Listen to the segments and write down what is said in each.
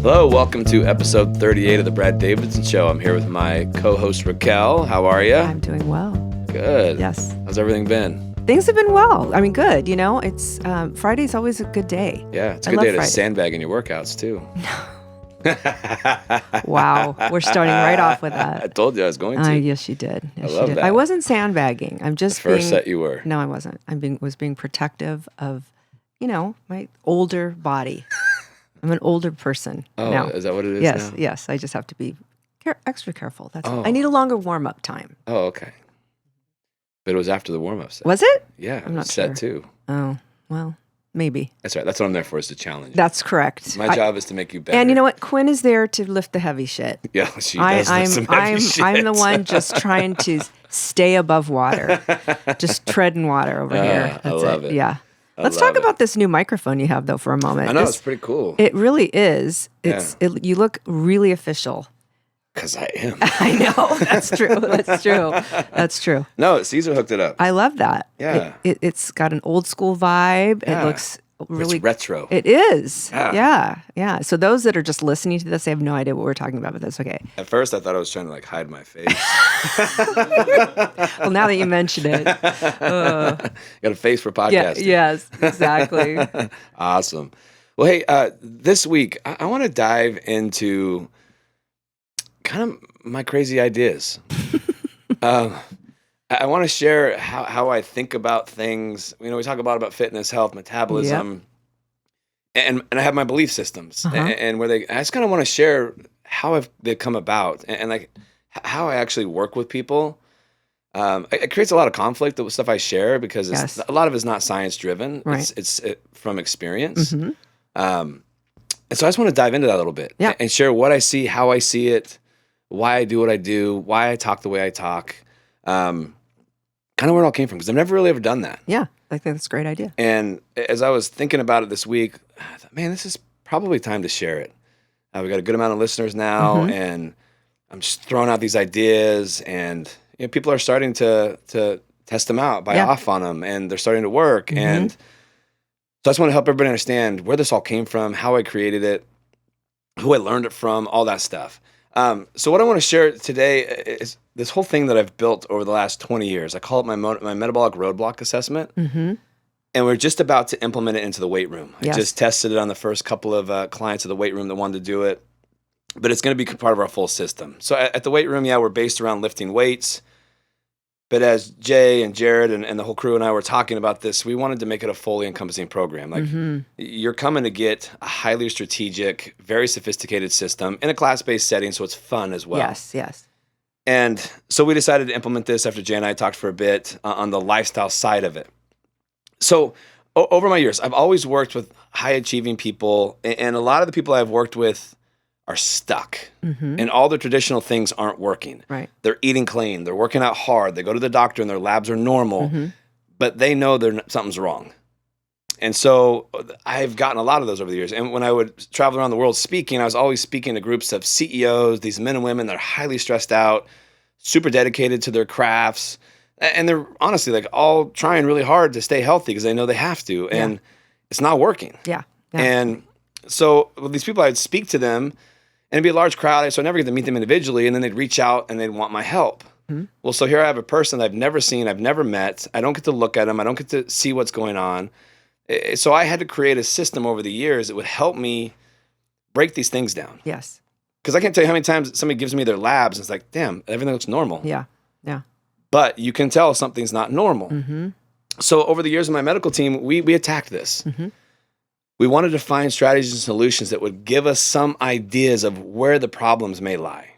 Hello, welcome to episode 38 of the Brad Davidson Show. I'm here with my co-host Raquel. How are you? I'm doing well. Good. Yes. How's everything been? Things have been well. I mean, good. You know, it's Friday's always a good day. Yeah, it's a good day to sandbag in your workouts too. Wow, we're starting right off with that. I told you I was going to. Yes, you did. Yes, I love you did. that. I wasn't sandbagging. I'm just the first set you were. No, I wasn't. Was being protective of, my older body. I'm an older person. Oh, now. Is that what it is yes, now? Yes. I just have to be extra careful. That's all. I need a longer warm-up time. Oh, okay. But it was after the warm-up set. Was it? Yeah, I'm not set sure. two. Oh, well, maybe. That's right. That's what I'm there for, is to challenge. That's correct. My job is to make you better. And you know what? Quinn is there to lift the heavy shit. Yeah, she does lift some heavy shit. I'm the one just trying to stay above water. Just treading water over here. That's I love it. Yeah. Let's talk about this new microphone you have, though, for a moment. I know, it's pretty cool. It really is. You look really official. Because I am. I know. That's true. That's true. No, Caesar hooked it up. I love that. Yeah. It's got an old school vibe. Yeah. It looks really it's retro. It is. Yeah. Yeah. So those that are just listening to this, they have no idea what we're talking about, but that's okay. At first, I thought I was trying to hide my face. Well, now that you mention it. Got a face for podcasting. Yeah, yes, exactly. Awesome. Well, hey, this week, I want to dive into kind of my crazy ideas. I want to share how I think about things. We talk about fitness, health, metabolism, and I have my belief systems, and where I just kind of want to share how they've come about, and how I actually work with people. It creates a lot of conflict with stuff I share because a lot of it's not science driven. Right. It's from experience. Mm-hmm. And so I just want to dive into that a little bit and share what I see, how I see it, why I do what I do, why I talk the way I talk. Kind of where it all came from, because I've never really ever done that. Yeah, I think that's a great idea. And as I was thinking about it this week, I thought, man, this is probably time to share it. We got a good amount of listeners now, and I'm just throwing out these ideas, and people are starting to test them out, buy off on them, and they're starting to work. And so I just want to help everybody understand where this all came from, how I created it, who I learned it from, all that stuff. So what I want to share today is this whole thing that I've built over the last 20 years. I call it my Metabolic Roadblock assessment. And we're just about to implement it into the weight room. I just tested it on the first couple of clients of the weight room that wanted to do it. But it's going to be part of our full system. So at the weight room, we're based around lifting weights. But as Jay and Jared and the whole crew and I were talking about this, we wanted to make it a fully encompassing program. You're coming to get a highly strategic, very sophisticated system in a class-based setting, so it's fun as well. Yes. And so we decided to implement this after Jay and I talked for a bit on the lifestyle side of it. So over my years, I've always worked with high-achieving people, and a lot of the people I've worked with are stuck, and all the traditional things aren't working. Right. They're eating clean, they're working out hard, they go to the doctor and their labs are normal, but they know something's wrong. And so I've gotten a lot of those over the years. And when I would travel around the world speaking, I was always speaking to groups of CEOs, these men and women that are highly stressed out, super dedicated to their crafts, and they're honestly all trying really hard to stay healthy because they know they have to, and it's not working. Yeah. And so with these people, I'd speak to them, and it'd be a large crowd, so I never get to meet them individually, and then they'd reach out and they'd want my help. Well, so here I have a person I've never seen, I've never met, I don't get to look at them, I don't get to see what's going on. So I had to create a system over the years that would help me break these things down. Yes. Because I can't tell you how many times somebody gives me their labs, and it's like, damn, everything looks normal. Yeah. But you can tell something's not normal. So over the years of my medical team, we attacked this. We wanted to find strategies and solutions that would give us some ideas of where the problems may lie.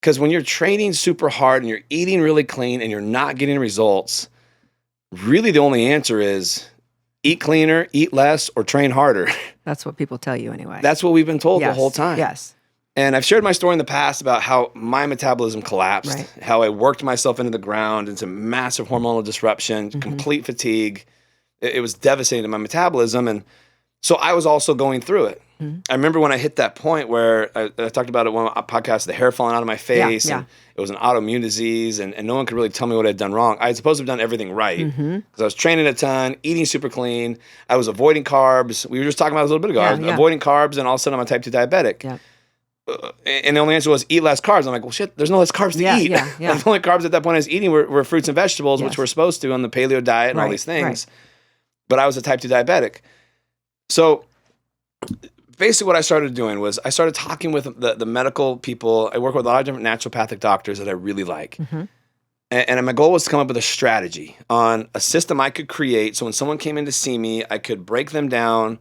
Because when you're training super hard and you're eating really clean and you're not getting results, really the only answer is eat cleaner, eat less, or train harder. That's what people tell you anyway. That's what we've been told the whole time. Yes. And I've shared my story in the past about how my metabolism collapsed, how I worked myself into the ground, into massive hormonal disruption, complete fatigue. It was devastating to my metabolism. And so I was also going through it. I remember when I hit that point where I talked about it on a podcast, the hair falling out of my face, and it was an autoimmune disease, and no one could really tell me what I'd done wrong. I was supposed to have done everything right because I was training a ton, eating super clean. I was avoiding carbs. We were just talking about this a little bit ago. I was avoiding carbs, and all of a sudden I'm a type 2 diabetic. Yeah. And the only answer was eat less carbs. I'm like, well, shit, there's no less carbs to eat. The only carbs at that point I was eating were fruits and vegetables, which we're supposed to on the paleo diet and all these things. But I was a type 2 diabetic. So basically what I started doing was I started talking with the medical people. I work with a lot of different naturopathic doctors that I really like. And my goal was to come up with a strategy on a system I could create. So when someone came in to see me, I could break them down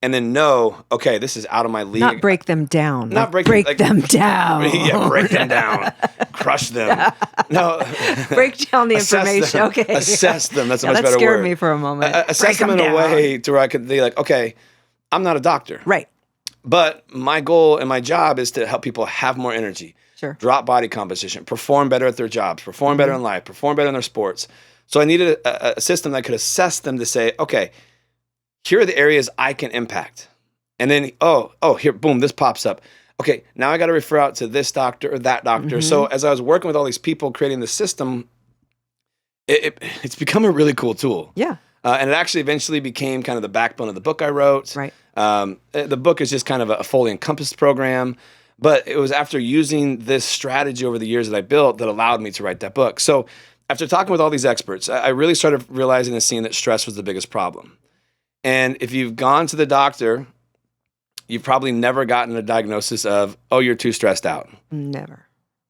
and then know, okay, this is out of my league. Not break them down. Not break them down. Yeah, break them down. Crush them. No. Break down the information. Them. Okay. Assess them. That's a much better word. That scared me for a moment. Assess them in a way to where I could be like, okay, I'm not a doctor. Right. But my goal and my job is to help people have more energy. Sure. Drop body composition, perform better at their jobs, perform better in life, perform better in their sports. So I needed a system that could assess them to say, okay, here are the areas I can impact. And then, here, boom, this pops up. Okay, now I got to refer out to this doctor or that doctor. So as I was working with all these people creating the system, it's become a really cool tool. Yeah. And it actually eventually became kind of the backbone of the book I wrote. Right. The book is just kind of a fully encompassed program. But it was after using this strategy over the years that I built that allowed me to write that book. So after talking with all these experts, I really started realizing and seeing that stress was the biggest problem. And if you've gone to the doctor, you've probably never gotten a diagnosis of, oh, you're too stressed out. Never.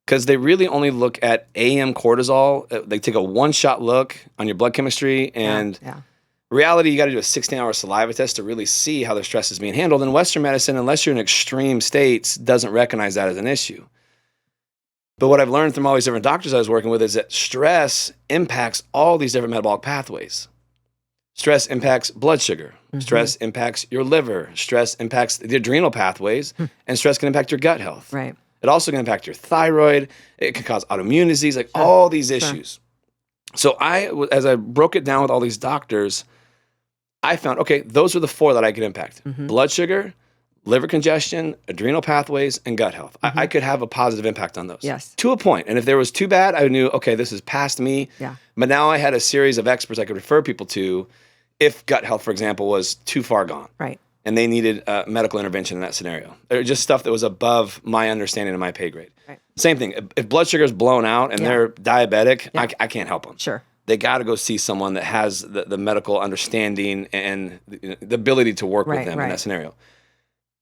Because they really only look at AM cortisol. They take a one-shot look on your blood chemistry. And reality, you got to do a 16-hour saliva test to really see how the stress is being handled. In Western medicine, unless you're in extreme states, doesn't recognize that as an issue. But what I've learned from all these different doctors I was working with is that stress impacts all these different metabolic pathways. Stress impacts blood sugar. Stress impacts your liver. Stress impacts the adrenal pathways. And stress can impact your gut health. Right. It also can impact your thyroid. It can cause autoimmune disease, like all these issues. So as I broke it down with all these doctors, I found, okay, those are the 4 that I could impact. Blood sugar, liver congestion, adrenal pathways, and gut health. I could have a positive impact on those. Yes. To a point. And if there was too bad, I knew, okay, this is past me. Yeah. But now I had a series of experts I could refer people to if gut health, for example, was too far gone. Right. And they needed medical intervention in that scenario. Or just stuff that was above my understanding and my pay grade. Right. Same thing. If blood sugar is blown out and they're diabetic, I can't help them. Sure. They got to go see someone that has the medical understanding and the ability to work with them in that scenario.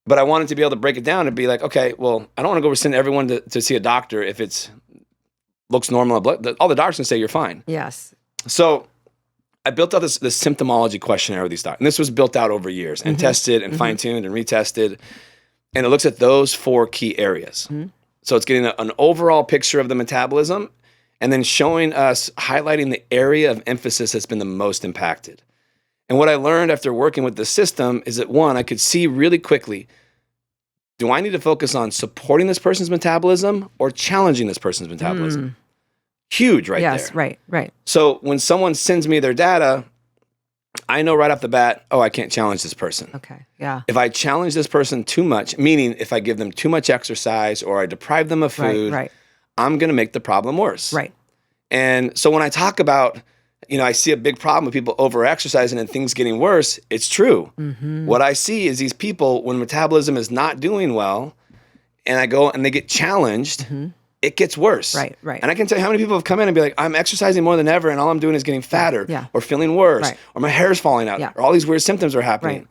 But I wanted to be able to break it down and be like, okay, well, I don't want to go send everyone to see a doctor if it's looks normal. All the doctors can say you're fine. Yes. So I built out this symptomology questionnaire with these doctors. And this was built out over years and tested and fine-tuned and retested. And it looks at those 4 key areas. So it's getting an overall picture of the metabolism and then showing us, highlighting the area of emphasis that's been the most impacted. And what I learned after working with the system is that, one, I could see really quickly, do I need to focus on supporting this person's metabolism or challenging this person's metabolism? Huge there. Yes, right. So when someone sends me their data, I know right off the bat, I can't challenge this person. Okay, yeah. If I challenge this person too much, meaning if I give them too much exercise or I deprive them of food, I'm going to make the problem worse. Right. And so when I talk about, I see a big problem with people over-exercising and things getting worse, it's true. What I see is these people, when metabolism is not doing well, and I go and they get challenged, it gets worse. Right. And I can tell you how many people have come in and be like, I'm exercising more than ever and all I'm doing is getting fatter or feeling worse or my hair is falling out or all these weird symptoms are happening.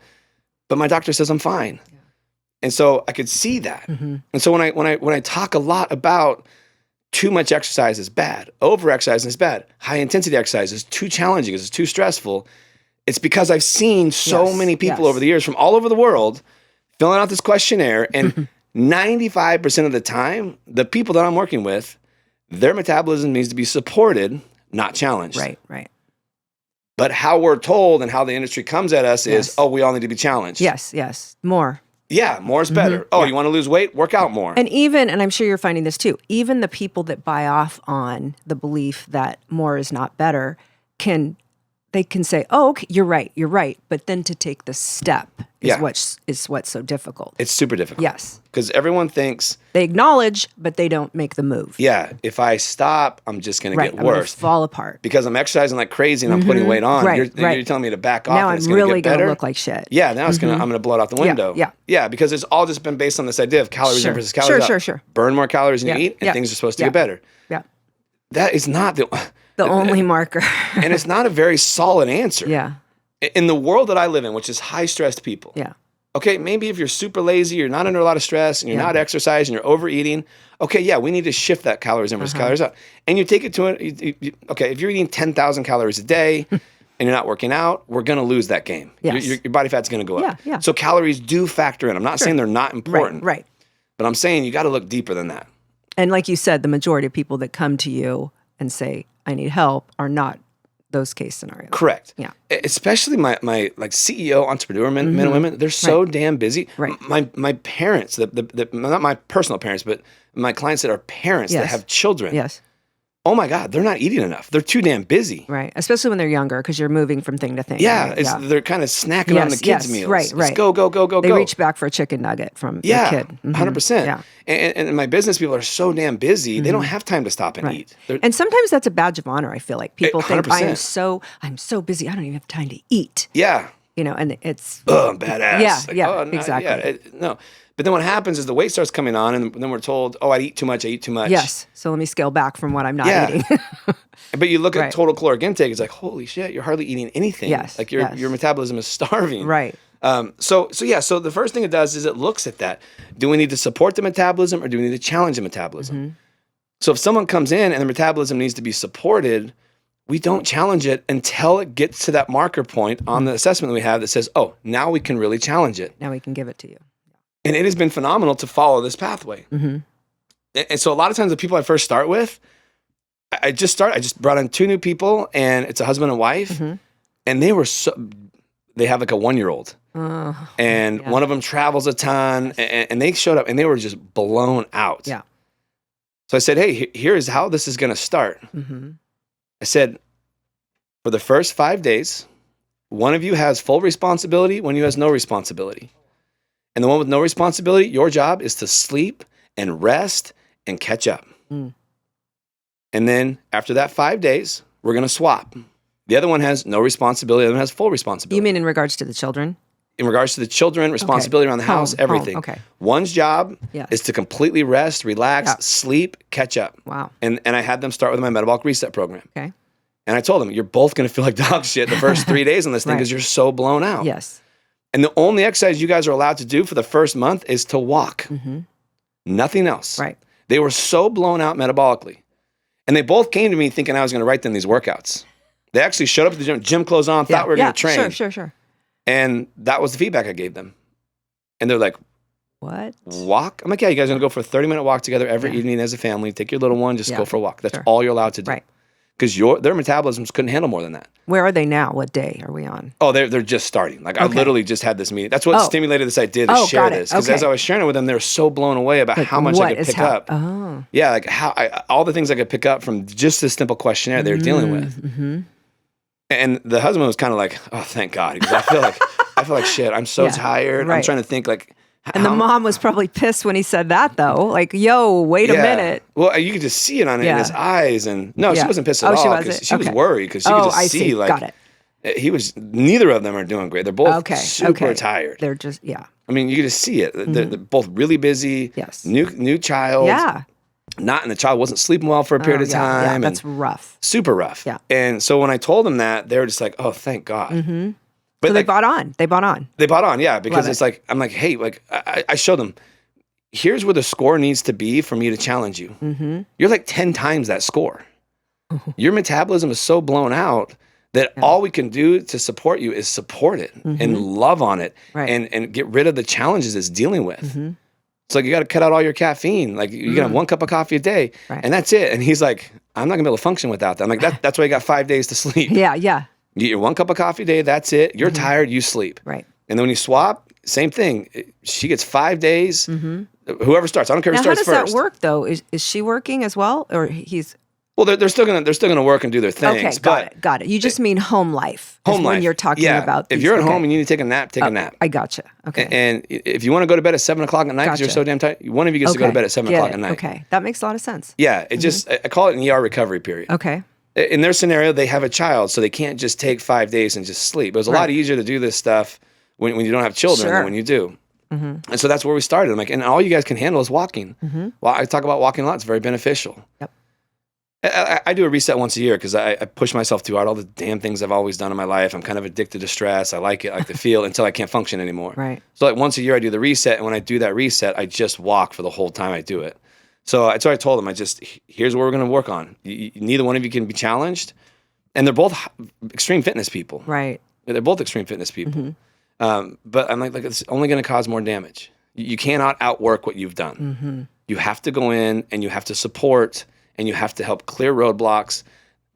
But my doctor says I'm fine. And so I could see that. And so when I talk a lot about too much exercise is bad, over-exercising is bad, high-intensity exercise is too challenging, it's too stressful, it's because I've seen so many people over the years from all over the world filling out this questionnaire and 95% of the time, the people that I'm working with, their metabolism needs to be supported, not challenged. Right. But how we're told and how the industry comes at us is, we all need to be challenged. Yes. More. Yeah, more is better. You want to lose weight? Work out more. And I'm sure you're finding this too, even the people that buy off on the belief that more is not better can they can say, "Oh, okay, you're right," but then to take the step Yeah. is what's so difficult. It's super difficult. Yes. Because everyone thinks, They acknowledge, but they don't make the move. yeah, if I stop, I'm just going to Right. get I'm gonna worse. fall apart. Because I'm exercising like crazy and I'm putting weight on. Right, You're telling me to back off Now and I'm it's going to really get better. going to look like shit. Yeah, now I'm gonna blow it out the window. yeah. Because it's all just been based on this idea of calories in versus calories out. Sure. Burn more calories than Yeah, you eat, and yeah, things are supposed to yeah. get better. Yeah. That is not the only marker. and it's not a very solid answer. Yeah. In the world that I live in, which is high stressed people. Yeah. Okay, maybe if you're super lazy, you're not under a lot of stress, and you're not exercising, you're overeating. Okay, yeah, we need to shift that calories in versus calories out. And you take it to okay, if you're eating 10,000 calories a day and you're not working out, we're going to lose that game. Yes. Your body fat's going to go up. Yeah. So calories do factor in. I'm not saying they're not important. Right. But I'm saying you got to look deeper than that. And like you said, the majority of people that come to you and say, I need help, are not those case scenarios. Correct. Yeah. Especially my like CEO entrepreneur men and women, they're so damn busy. Right. My parents, not my personal parents, but my clients that are parents that have children. Yes. Oh my God, they're not eating enough. They're too damn busy. Right. Especially when they're younger, because you're moving from thing to thing. Yeah, right? they're kind of snacking on the kids' meals. Right. It's go. They reach back for a chicken nugget from the kid. 100%. Yeah. And my business people are so damn busy, they don't have time to stop and eat. And sometimes that's a badge of honor, I feel like. People think, 100%. I'm so busy, I don't even have time to eat. Yeah. And it's... I'm badass. Yeah, No, exactly. No. But then what happens is the weight starts coming on, and then we're told, I eat too much. Yes. So let me scale back from what I'm not eating. But you look at total caloric intake, it's like, holy shit, you're hardly eating anything. Yes. Like your metabolism is starving. Right. So the first thing it does is it looks at that. Do we need to support the metabolism or do we need to challenge the metabolism? So if someone comes in and the metabolism needs to be supported, we don't challenge it until it gets to that marker point on the assessment that we have that says, oh, now we can really challenge it. Now we can give it to you. And it has been phenomenal to follow this pathway. And so a lot of times the people I first start with, I just brought in 2 new people, and it's a husband and wife, and they have like a 1-year-old. And one of them travels a ton, and they showed up and they were just blown out. Yeah. So I said, hey, here's how this is going to start. I said, for the first 5 days, one of you has full responsibility, one of you has no responsibility. And the one with no responsibility, your job is to sleep and rest and catch up. And then after that 5 days, we're going to swap. The other one has no responsibility, the other one has full responsibility. You mean in regards to the children? In regards to the children, responsibility around the house, everything. Okay. One's job is to completely rest, relax, sleep, catch up. Wow. And I had them start with my metabolic reset program. Okay. And I told them, you're both going to feel like dog shit the first 3 days on this thing because you're so blown out. Yes. And the only exercise you guys are allowed to do for the first month is to walk. Nothing else. Right. They were so blown out metabolically. And they both came to me thinking I was going to write them these workouts. They actually showed up at the gym clothes on, thought we were going to train. Sure. And that was the feedback I gave them. And they're like, what? Walk? I'm like, yeah, you guys are going to go for a 30-minute walk together every evening as a family. Take your little one, just go for a walk. That's all you're allowed to do. Right. Because their metabolisms couldn't handle more than that. Where are they now? What day are we on? Oh, they're just starting. Like I literally just had this meeting. That's what stimulated this idea to share this. Because as I was sharing it with them, they were so blown away about how much I could pick up. Oh. Yeah, like all the things I could pick up from just this simple questionnaire they were dealing with. And the husband was kind of like, "Oh, thank God," because I feel like shit. I'm so tired. I'm trying to think like. And the mom was probably pissed when he said that, though. Like, yo, wait a minute. Well, you could just see it in his eyes. And no, she wasn't pissed at all because she was worried because she could just see like. Got it. Neither of them are doing great. They're both super tired. They're just, I mean, you could just see it. They're both really busy. Yes. New child. Yeah. And the child wasn't sleeping well for a period of time. Yeah, that's rough. Super rough. Yeah. And so when I told them that, they were just like, oh, thank God. But so they bought on. They bought on, yeah, because it's like, I'm like, hey, like, I showed them, here's where the score needs to be for me to challenge you. You're like 10 times that score. Your metabolism is so blown out that all we can do to support you is support it and love on it and get rid of the challenges it's dealing with. It's like, you got to cut out all your caffeine. Like, you can have 1 cup of coffee a day, and that's it. And he's like, I'm not going to be able to function without that. I'm like, that's why you got 5 days to sleep. Yeah. You get your 1 cup of coffee a day, that's it. You're tired, you sleep. Right. And then when you swap, same thing. She gets 5 days. Whoever starts, I don't care who now, starts how does first. that work, though? Is she working as well? Or he's... Well, they're still gonna work and do their things. Okay, got it. You just mean home life. Home life. When you're talking about if you're at home and you need to take a nap, take a nap. I gotcha. Okay. And if you want to go to bed at 7 o'clock at night because you're so damn tired, one of you gets to go to bed at 7 o'clock at night. Okay, that makes a lot of sense. Yeah, it just I call it an ER recovery period. Okay. In their scenario, they have a child, so they can't just take 5 days and just sleep. It was a lot easier to do this stuff when you don't have children than when you do. And so that's where we started. I'm like, and all you guys can handle is walking. Well, I talk about walking a lot. It's very beneficial. Yep. I do a reset once a year because I push myself too hard. All the damn things I've always done in my life. I'm kind of addicted to stress. I like it, I like the feel until I can't function anymore. Right. So like once a year I do the reset, and when I do that reset, I just walk for the whole time I do it. So that's what I told them. Here's what we're going to work on. Neither one of you can be challenged, and they're both extreme fitness people. Right. They're both extreme fitness people. But I'm like it's only going to cause more damage. You cannot outwork what you've done. You have to go in and you have to support. And you have to help clear roadblocks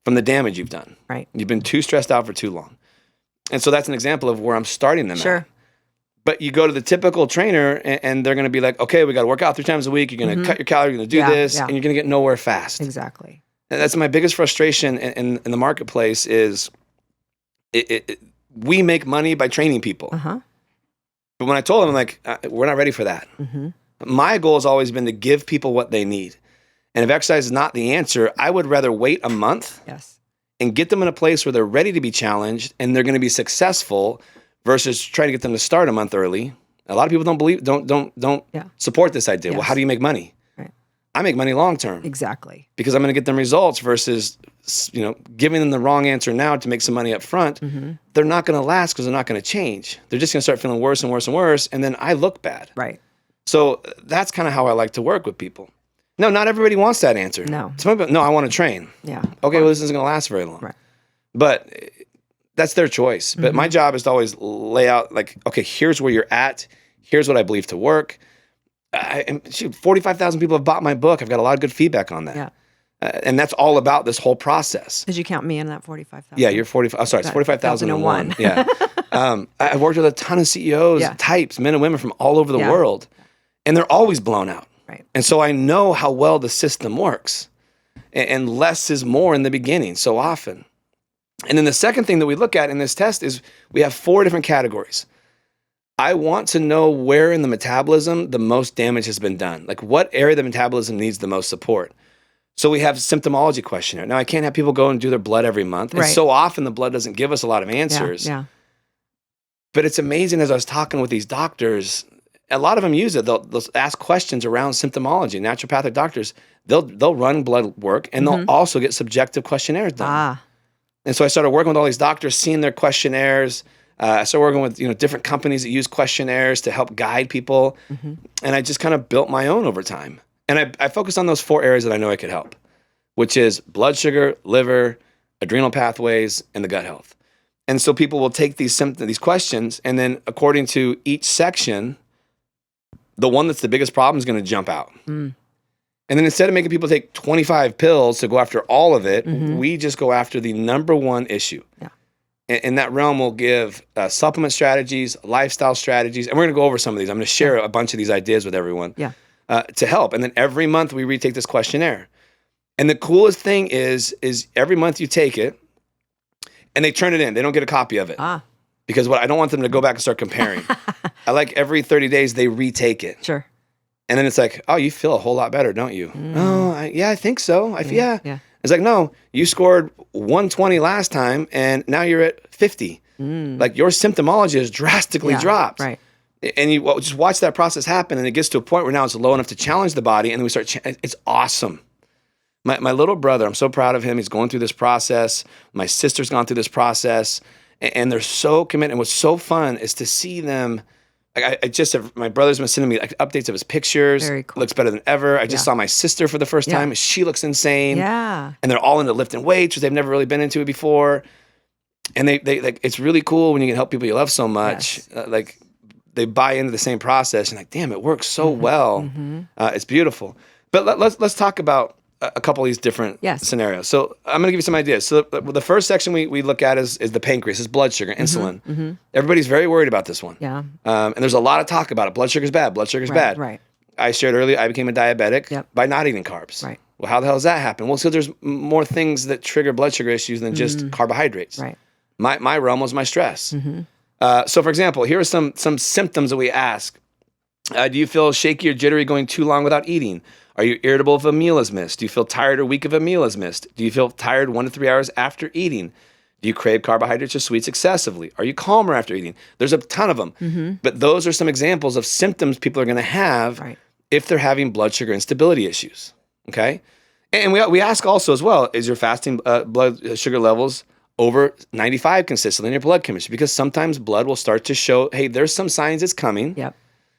from the damage you've done. Right. You've been too stressed out for too long. And so that's an example of where I'm starting them at. But you go to the typical trainer and they're going to be like, okay, we got to work out 3 times a week. You're going to cut your calories. You're going to do this. And you're going to get nowhere fast. Exactly. And that's my biggest frustration in the marketplace is we make money by training people. But when I told them, I'm like, we're not ready for that. My goal has always been to give people what they need. And if exercise is not the answer, I would rather wait a month and get them in a place where they're ready to be challenged and they're going to be successful versus trying to get them to start a month early. A lot of people don't support this idea. Well, how do you make money? Right. I make money long term. Exactly. Because I'm going to get them results versus giving them the wrong answer now to make some money up front. They're not going to last because they're not going to change. They're just going to start feeling worse and worse and worse, and then I look bad. Right. So that's kind of how I like to work with people. No, not everybody wants that answer. No. No, I want to train. Yeah. Okay, well, this isn't going to last very long. Right. But that's their choice. But my job is to always lay out, like, okay, here's where you're at. Here's what I believe to work. 45,000 people have bought my book. I've got a lot of good feedback on that. Yeah. And that's all about this whole process. Did you count me in that 45,000? Yeah, you're 45. Oh, sorry, it's 45,001. Yeah. I've worked with a ton of CEOs, types, men and women from all over the world. And they're always blown out. Right. And so I know how well the system works. And less is more in the beginning so often. And then the second thing that we look at in this test is we have 4 different categories. I want to know where in the metabolism the most damage has been done. Like what area of the metabolism needs the most support. So we have symptomology questionnaire. Now I can't have people go and do their blood every month. And so often the blood doesn't give us a lot of answers. Yeah. But it's amazing as I was talking with these doctors, a lot of them use it. They'll ask questions around symptomology. Naturopathic doctors, they'll run blood work and they'll also get subjective questionnaires done. And so I started working with all these doctors, seeing their questionnaires. I started working with different companies that use questionnaires to help guide people. And I just kind of built my own over time. And I focused on those 4 areas that I know I could help, which is blood sugar, liver, adrenal pathways, and the gut health. And so people will take these questions, and then according to each section, the one that's the biggest problem is going to jump out. And then instead of making people take 25 pills to go after all of it, we just go after the number one issue. Yeah. In that realm, we'll give supplement strategies, lifestyle strategies, and we're going to go over some of these. I'm going to share a bunch of these ideas with everyone to help. And then every month we retake this questionnaire. And the coolest thing is every month you take it, and they turn it in. They don't get a copy of it. Because I don't want them to go back and start comparing. I like every 30 days they retake it. Sure. And then it's like, oh, you feel a whole lot better, don't you? Oh, I think so. Yeah. It's like, no, you scored 120 last time and now you're at 50. Like your symptomology has drastically dropped. Right. And you just watch that process happen, and it gets to a point where now it's low enough to challenge the body, and then we start, it's awesome. My little brother, I'm so proud of him. He's going through this process. My sister's gone through this process. And they're so committed. And what's so fun is to see them. Like I just have, my brother's been sending me like updates of his pictures. Very cool. Looks better than ever. I just saw my sister for the first time. She looks insane. Yeah. And they're all into lifting weights, which they've never really been into it before. And they like, it's really cool when you can help people you love so much. Like they buy into the same process and like, damn, it works so well. It's beautiful. But let's talk about a couple of these different scenarios. So I'm going to give you some ideas. So the first section we look at is the pancreas, is blood sugar, insulin. Everybody's very worried about this one. Yeah. And there's a lot of talk about it. Blood sugar's bad. Blood sugar's bad. Right. I shared earlier, I became a diabetic by not eating carbs. Right. Well, how the hell does that happen? Well, so there's more things that trigger blood sugar issues than just carbohydrates. Right. My realm was my stress. So, for example, here are some symptoms that we ask. Do you feel shaky or jittery going too long without eating? Are you irritable if a meal is missed? Do you feel tired or weak if a meal is missed? Do you feel tired 1 to 3 hours after eating? Do you crave carbohydrates or sweets excessively? Are you calmer after eating? There's a ton of them. But those are some examples of symptoms people are going to have if they're having blood sugar instability issues. Okay? And we ask also as well, is your fasting blood sugar levels over 95 consistently in your blood chemistry? Because sometimes blood will start to show, hey, there's some signs it's coming,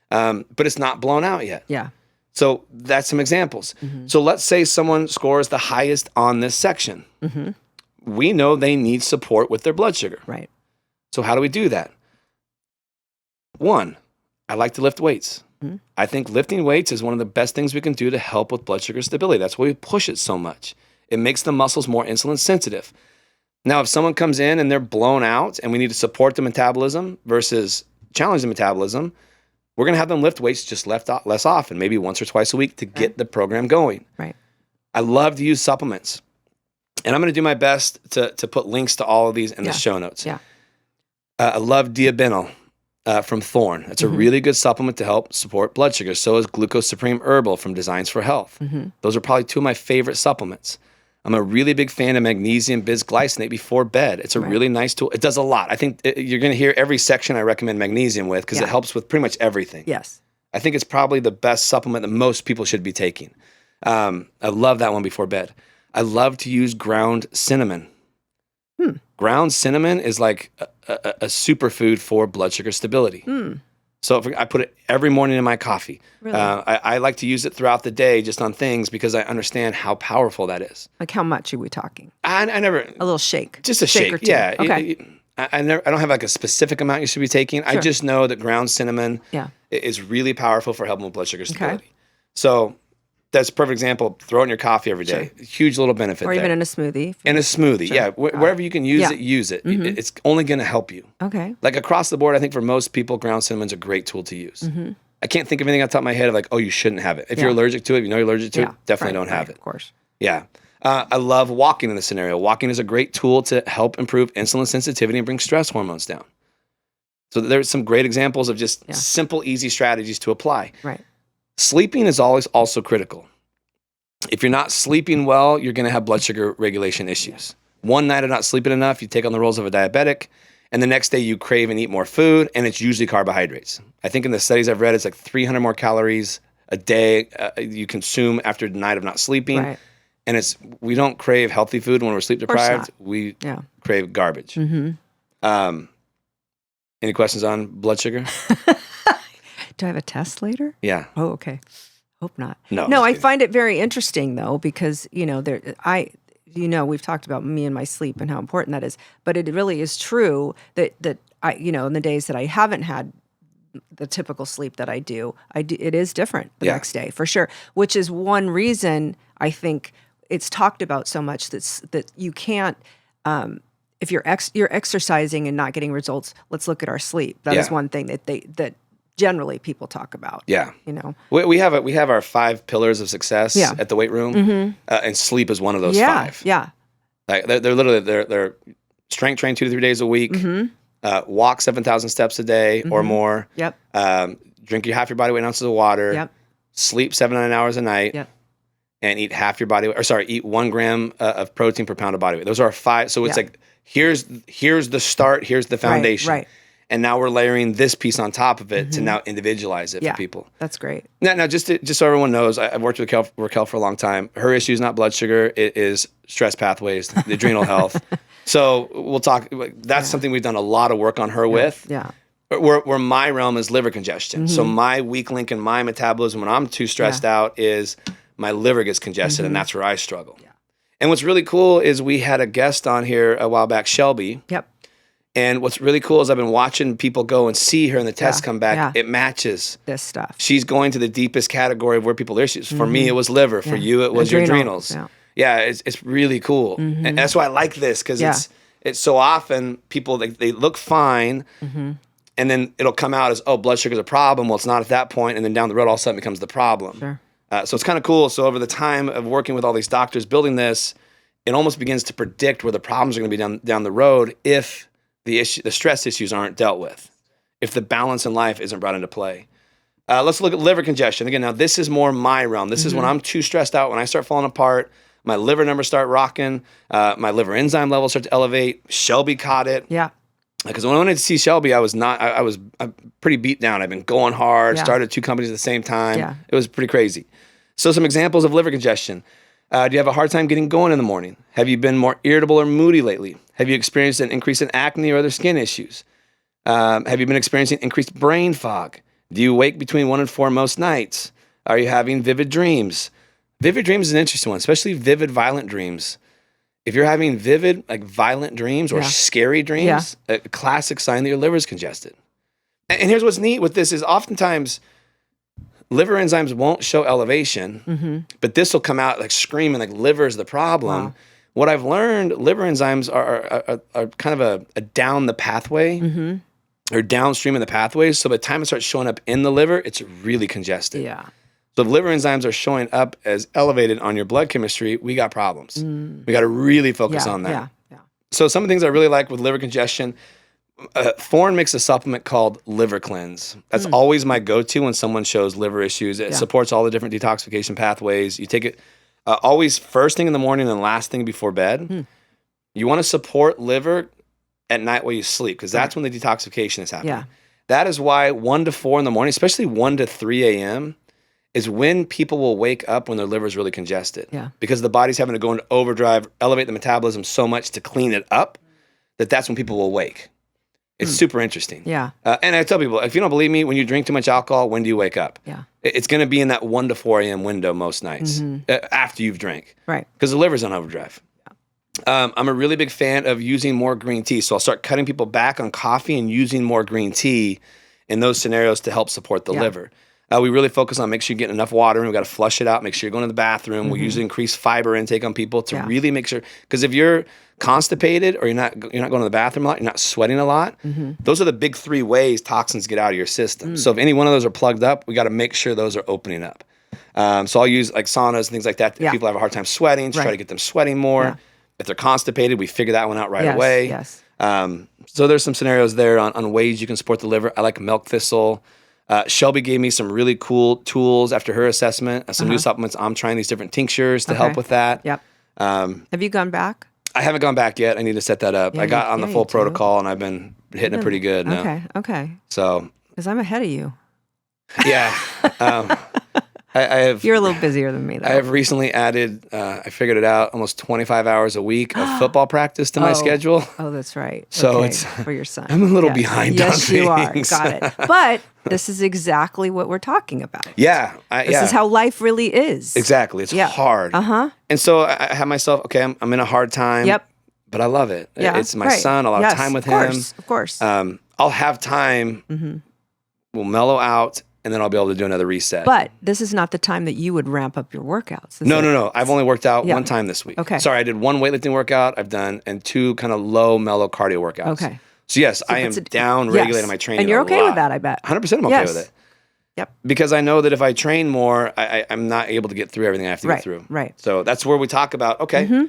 but it's not blown out yet. Yeah. So that's some examples. So let's say someone scores the highest on this section. We know they need support with their blood sugar. Right. So how do we do that? One, I like to lift weights. I think lifting weights is one of the best things we can do to help with blood sugar stability. That's why we push it so much. It makes the muscles more insulin sensitive. Now, if someone comes in and they're blown out and we need to support the metabolism versus challenge the metabolism, we're going to have them lift weights just less often, maybe once or twice a week to get the program going. Right. I love to use supplements. And I'm going to do my best to put links to all of these in the show notes. Yeah. I love Diabenal from Thorne. It's a really good supplement to help support blood sugar. So is Glucose Supreme Herbal from Designs for Health. Those are probably two of my favorite supplements. I'm a really big fan of magnesium bisglycinate before bed. It's a really nice tool. It does a lot. I think you're going to hear every section I recommend magnesium with because it helps with pretty much everything. Yes. I think it's probably the best supplement that most people should be taking. I love that one before bed. I love to use ground cinnamon. Ground cinnamon is like a superfood for blood sugar stability. So I put it every morning in my coffee. Really? I like to use it throughout the day just on things because I understand how powerful that is. Like how much are we talking? I never... A little shake. Just a shake, or two. yeah. Okay. I don't have like a specific amount you should be taking. I just know that ground cinnamon is really powerful for helping with blood sugar stability. So that's a perfect example. Throw it in your coffee every day. Huge little benefit or there. even in a smoothie. In a smoothie, wherever you can use it, use it. It's only going to help you. Okay. Like across the board, I think for most people, ground cinnamon's a great tool to use. I can't think of anything on top of my head of like, oh, you shouldn't have it. If you're allergic to it, you know you're allergic to it, definitely don't have it. Of course. Yeah. I love walking in this scenario. Walking is a great tool to help improve insulin sensitivity and bring stress hormones down. So there's some great examples of just simple, easy strategies to apply. Right. Sleeping is always also critical. If you're not sleeping well, you're going to have blood sugar regulation issues. One night of not sleeping enough, you take on the roles of a diabetic, and the next day you crave and eat more food, and it's usually carbohydrates. I think in the studies I've read, it's like 300 more calories a day you consume after a night of not sleeping. Right. And we don't crave healthy food when we're sleep deprived. We crave garbage. Any questions on blood sugar? Do I have a test later? Yeah. Oh, okay. Hope not. No, I find it very interesting though, because we've talked about me and my sleep and how important that is, but it really is true that I, in the days that I haven't had the typical sleep that I do, it is different the next day for sure, which is one reason I think it's talked about so much that you can't, if you're exercising and not getting results, let's look at our sleep. That is one thing that generally people talk about. Yeah. We have our 5 pillars of success at the weight room, and sleep is one of those 5. Yeah. Like they're literally they're strength train 2 to 3 days a week, walk 7,000 steps a day or more. Yep. Drink half your body weight in ounces of water. Yep. Sleep 7 to 9 hours a night. Yep. And eat half your body weight, eat 1 gram of protein per pound of body weight. Those are our 5. So it's like here's the start, here's the foundation. Right. And now we're layering this piece on top of it to now individualize it for people. That's great. Now just so everyone knows, I've worked with Raquel for a long time. Her issue is not blood sugar. It is stress pathways, the adrenal health. So we'll talk. That's something we've done a lot of work on her with. Yeah. Where my realm is liver congestion. So my weak link in my metabolism when I'm too stressed out is my liver gets congested, and that's where I struggle. Yeah. And what's really cool is we had a guest on here a while back, Shelby. Yep. And what's really cool is I've been watching people go and see her and the tests come back. Yeah. It matches this stuff. She's going to the deepest category of where people are issues. For me, it was liver. For you, it was your adrenals. Yeah, it's really cool. And that's why I like this because it's so often people, they look fine and then it'll come out as, oh, blood sugar's a problem. Well, it's not at that point. And then down the road, all of a sudden it becomes the problem. Sure. So it's kind of cool. So over the time of working with all these doctors building this, it almost begins to predict where the problems are going to be down the road if the stress issues aren't dealt with, if the balance in life isn't brought into play. Let's look at liver congestion. Again, now this is more my realm. This is when I'm too stressed out, when I start falling apart, my liver numbers start rocking, my liver enzyme levels start to elevate. Shelby caught it. Yeah. Because when I went to see Shelby, I was pretty beat down. I've been going hard, Yeah. started 2 companies at the same time. Yeah. It was pretty crazy. So some examples of liver congestion. Do you have a hard time getting going in the morning? Have you been more irritable or moody lately? Have you experienced an increase in acne or other skin issues? Have you been experiencing increased brain fog? Do you wake between 1 and 4 most nights? Are you having vivid dreams? Vivid dreams is an interesting one, especially vivid, violent dreams. If you're having vivid, like violent dreams or scary dreams, a classic sign that your liver is congested. And here's what's neat with this is oftentimes liver enzymes won't show elevation, but this will come out like screaming like liver is the problem. Wow. What I've learned, liver enzymes are kind of a down the pathway or downstream in the pathways. So by the time it starts showing up in the liver, it's really congested. Yeah. So if liver enzymes are showing up as elevated on your blood chemistry, we got problems. We got to really focus on that. Yeah. So some of the things I really like with liver congestion, Thorne makes a supplement called Liver Cleanse. That's always my go-to when someone shows liver issues. It supports all the different detoxification pathways. You take it always first thing in the morning and last thing before bed. You want to support liver at night while you sleep because that's when the detoxification is happening. Yeah. That is why 1 to 4 in the morning, especially 1 to 3 a.m., is when people will wake up when their liver is really congested. Yeah. Because the body's having to go into overdrive, elevate the metabolism so much to clean it up that's when people will wake. It's super interesting. Yeah. And I tell people, if you don't believe me, when you drink too much alcohol, when do you wake up? Yeah. It's going to be in that 1 to 4 a.m. window most nights after you've drank. Right. Because the liver's on overdrive. I'm a really big fan of using more green tea. So I'll start cutting people back on coffee and using more green tea in those scenarios to help support the liver. We really focus on make sure you're getting enough water and we've got to flush it out, make sure you're going to the bathroom. We usually increase fiber intake on people to really make sure, because if you're constipated or you're not going to the bathroom a lot, you're not sweating a lot, those are the big 3 ways toxins get out of your system. So if any one of those are plugged up, we got to make sure those are opening up. So I'll use like saunas and things like that. If people have a hard time sweating, to try to get them sweating more. If they're constipated, we figure that one out right away. Yes. So there's some scenarios there on ways you can support the liver. I like milk thistle. Shelby gave me some really cool tools after her assessment, some new supplements. I'm trying these different tinctures to help with that. Yep. Have you gone back? I haven't gone back yet. I need to set that up. Yeah, I got on the full you do. protocol and I've been hitting it pretty good now. Okay. So, Because I'm ahead of you. yeah. I have. You're a little busier than me, though. I have recently added, I figured it out, almost 25 hours a week of football practice to my schedule. Oh, that's right. So Okay, it's for your son. I'm a little behind on Yes, you are. things. Got it. But this is exactly what we're talking about. Yeah. This is how life really is. Exactly. It's hard. And so I have myself, okay, I'm in a hard time. Yep. But I love it. Yeah, It's my son. I'll have time with him. Of course. I'll have time. We'll mellow out, and then I'll be able to do another reset. But this is not the time that you would ramp up your workouts. No. I've only worked out one time this week. Okay. Sorry, I did 1 weightlifting workout I've done, and 2 kind of low, mellow cardio workouts. Okay. So yes, I am down regulating my training. And you're okay lot. with that, I bet. 100% I'm okay with it. Yep. Because I know that if I train more, I'm not able to get through everything I have to get through. Right. So that's where we talk about, okay,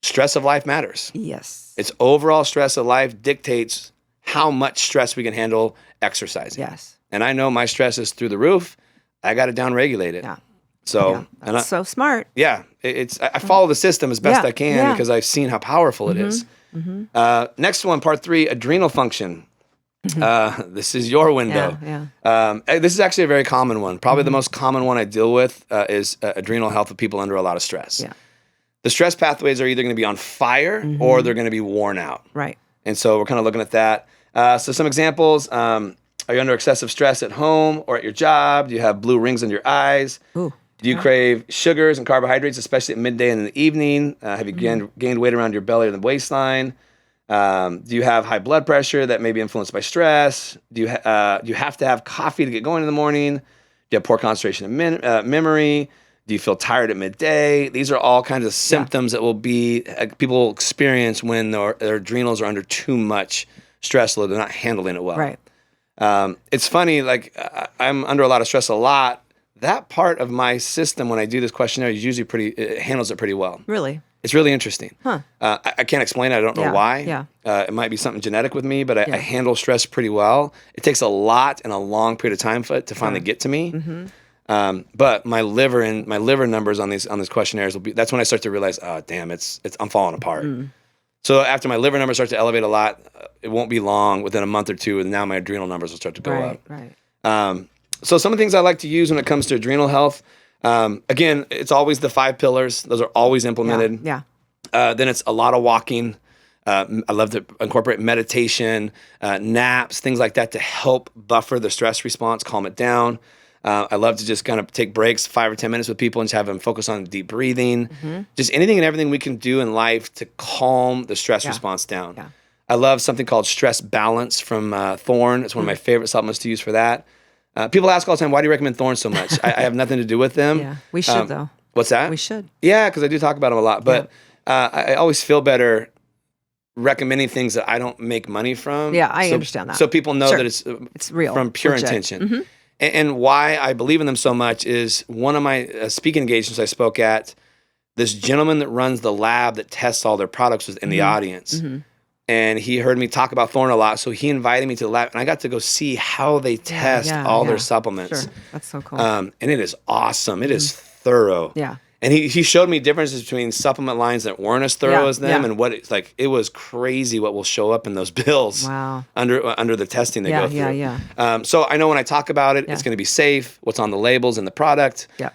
stress of life matters. Yes. It's overall stress of life dictates how much stress we can handle exercising. Yes. And I know my stress is through the roof. I got to down regulate it. Yeah. So, That's so smart. yeah, I follow the system as best I can because I've seen how powerful it is. Next one, part 3, adrenal function. This is your window. This is actually a very common one. Probably the most common one I deal with is adrenal health of people under a lot of stress. Yeah. The stress pathways are either going to be on fire or they're going to be worn out. Right. And so we're kind of looking at that. So some examples, are you under excessive stress at home or at your job? Do you have blue rings under your eyes? Ooh. Do you crave sugars and carbohydrates, especially at midday and in the evening? Have you gained weight around your belly or the waistline? Do you have high blood pressure that may be influenced by stress? Do you have to have coffee to get going in the morning? Do you have poor concentration of memory? Do you feel tired at midday? These are all kinds of symptoms that will be people will experience when their adrenals are under too much stress load. They're not handling it well. Right. It's funny, like I'm under a lot of stress a lot, that part of my system, when I do this questionnaire, is usually it handles it pretty well. Really? It's really interesting. Huh. I can't explain it. I don't know why. Yeah. It might be something genetic with me, but I handle stress pretty well. It takes a lot and a long period of time for it to finally get to me. But my liver numbers on these questionnaires that's when I start to realize, oh damn, I'm falling apart. So after my liver numbers start to elevate a lot, it won't be long, within a month or two, and now my adrenal numbers will start to go up. Right. So some of the things I like to use when it comes to adrenal health, again, it's always the 5 pillars. Those are always implemented. Yeah. Then it's a lot of walking. I love to incorporate meditation, naps, things like that to help buffer the stress response, calm it down. I love to just kind of take breaks, 5 or 10 minutes with people and just have them focus on deep breathing. Just anything and everything we can do in life to calm the stress response down. Yeah. I love something called Stress Balance from Thorne. It's one of my favorite supplements to use for that. People ask all the time, why do you recommend Thorne so much? I have nothing to do with them. Yeah, we should though. What's that? We should. Yeah, because I do talk about them a lot. But I always feel better recommending things that I don't make money from. Yeah, I understand that. So people know that it's real, from pure legit. intention. And why I believe in them so much is one of my speaking engagements I spoke at, this gentleman that runs the lab that tests all their products was in the audience. And he heard me talk about Thorne a lot, so he invited me to the lab, and I got to go see how they test all their supplements. Sure. That's so cool. And it is awesome. It is thorough. Yeah. And he showed me differences between supplement lines that weren't as thorough as them, and what it's like. It was crazy what will show up in those bills. Wow. Under the testing they go through. Yeah. So I know when I talk about it, it's going to be safe. What's on the labels and the product. Yeah.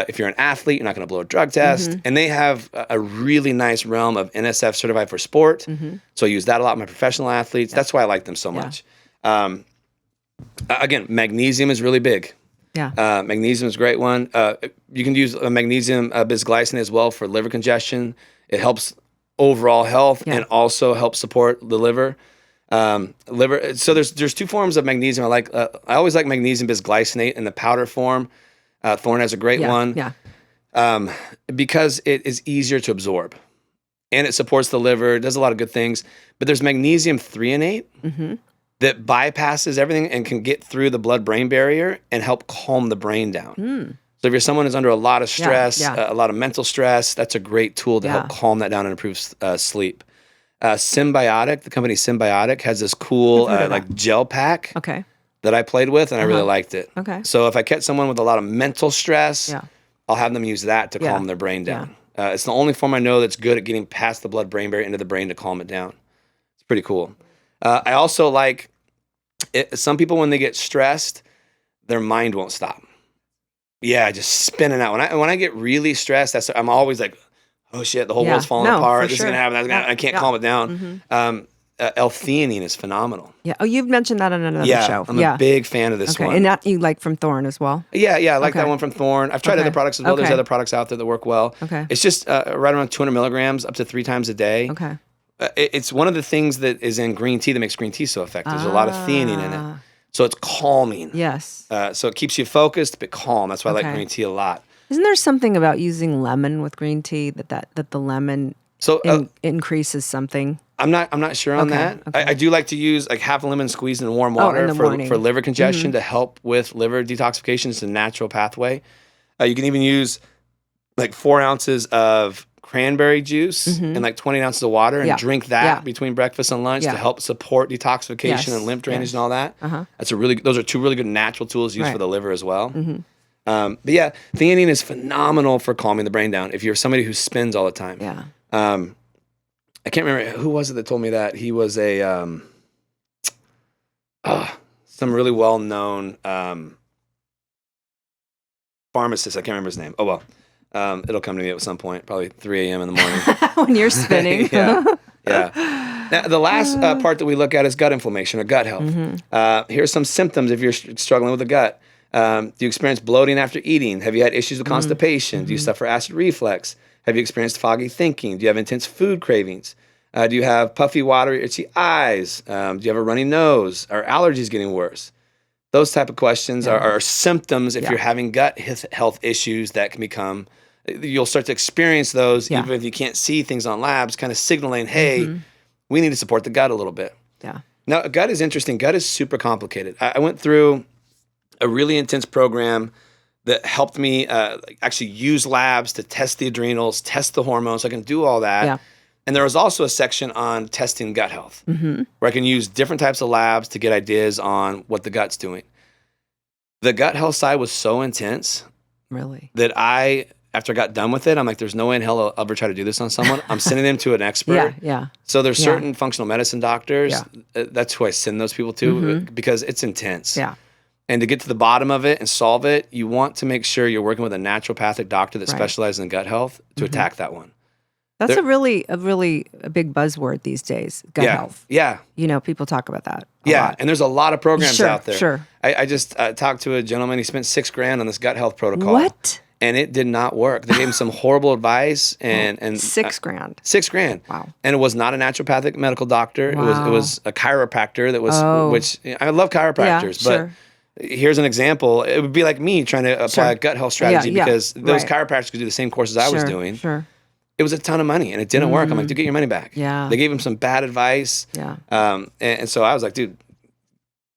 If you're an athlete, you're not going to blow a drug test. And they have a really nice realm of NSF certified for sport. So I use that a lot with my professional athletes. That's why I like them so much. Again, magnesium is really big. Yeah. Magnesium is a great one. You can use magnesium bisglycinate as well for liver congestion. It helps overall health and also helps support the liver. So there's 2 forms of magnesium. I always like magnesium bisglycinate in the powder form. Thorne has a great one. Yeah. Because it is easier to absorb, and it supports the liver. It does a lot of good things. But there's magnesium threonate. That bypasses everything and can get through the blood-brain barrier and help calm the brain down. So if you're someone who's under a lot of stress, a lot of mental stress, that's a great tool to help calm that down and improve sleep. Symbiotic, the company Symbiotic, has this cool gel pack that I played with, and I really liked it. Okay. So if I catch someone with a lot of mental stress, I'll have them use that to calm their brain down. It's the only form I know that's good at getting past the blood-brain barrier into the brain to calm it down. It's pretty cool. I also like some people when they get stressed, their mind won't stop. Yeah, just spinning out. When I get really stressed, I'm always like, oh shit, the whole world's falling apart. This is gonna happen. That's gonna, I can't calm it down. L-theanine is phenomenal. Yeah. Oh, you've mentioned that on another show. I'm a big fan of this one. And that you like from Thorne as well? Yeah, I like that one from Thorne. I've tried other products as well. There's other products out there that work well. Okay. It's just right around 200 milligrams up to 3 times a day. Okay. It's one of the things that is in green tea that makes green tea so effective. There's a lot of theanine in it. So it's calming. Yes. So it keeps you focused but calm. That's why I like green tea a lot. Isn't there something about using lemon with green tea that the lemon increases something? I'm not sure on that. Okay. I do like to use like half a lemon squeezed in warm water for liver congestion to help with liver detoxification. It's a natural pathway. You can even use like 4 ounces of cranberry juice and like 20 ounces of water and drink that between breakfast and lunch to help support detoxification and lymph drainage and all that. Those are 2 really good natural tools used for the liver as well. But yeah, theanine is phenomenal for calming the brain down if you're somebody who spins all the time. Yeah. I can't remember who was it that told me that. He was a some really well-known pharmacist. I can't remember his name. Oh well. It'll come to me at some point, probably 3 a.m. in the morning. When you're spinning. Yeah. Now, the last part that we look at is gut inflammation or gut health. Here's some symptoms if you're struggling with the gut. Do you experience bloating after eating? Have you had issues with constipation? Do you suffer acid reflux? Have you experienced foggy thinking? Do you have intense food cravings? Do you have puffy, watery, itchy eyes? Do you have a runny nose? Are allergies getting worse? Those type of questions are symptoms if you're having gut health issues that can become, you'll start to experience those even if you can't see things on labs, kind of signaling, hey, we need to support the gut a little bit. Yeah. Now, gut is interesting. Gut is super complicated. I went through a really intense program that helped me actually use labs to test the adrenals, test the hormones. So I can do all that. Yeah. And there was also a section on testing gut health, where I can use different types of labs to get ideas on what the gut's doing. The gut health side was so intense Really? that after I got done with it, I'm like, there's no way in hell I'll ever try to do this on someone. I'm sending them to an expert. Yeah. So there's certain functional medicine doctors. Yeah. That's who I send those people to because it's intense. Yeah. And to get to the bottom of it and solve it, you want to make sure you're working with a naturopathic doctor that Right. specializes in gut health to attack that one. That's a really big buzzword these days, gut health. Yeah. You know, people talk about that a Yeah. lot. And there's a lot of programs out there. Sure. I just talked to a gentleman. He spent $6,000 on this gut health protocol. What? And it did not work. They gave him some horrible advice and $6,000. $6,000. Wow. And it was not a naturopathic medical doctor. Wow. It was a chiropractor that was, which I love chiropractors, sure. but here's an example. It would be like me trying to apply a gut health strategy because those chiropractors could do the same courses I was doing. Sure. It was a ton of money and it didn't work. I'm like, dude, get your money back. Yeah. They gave him some bad advice. Yeah. And so I was like, dude,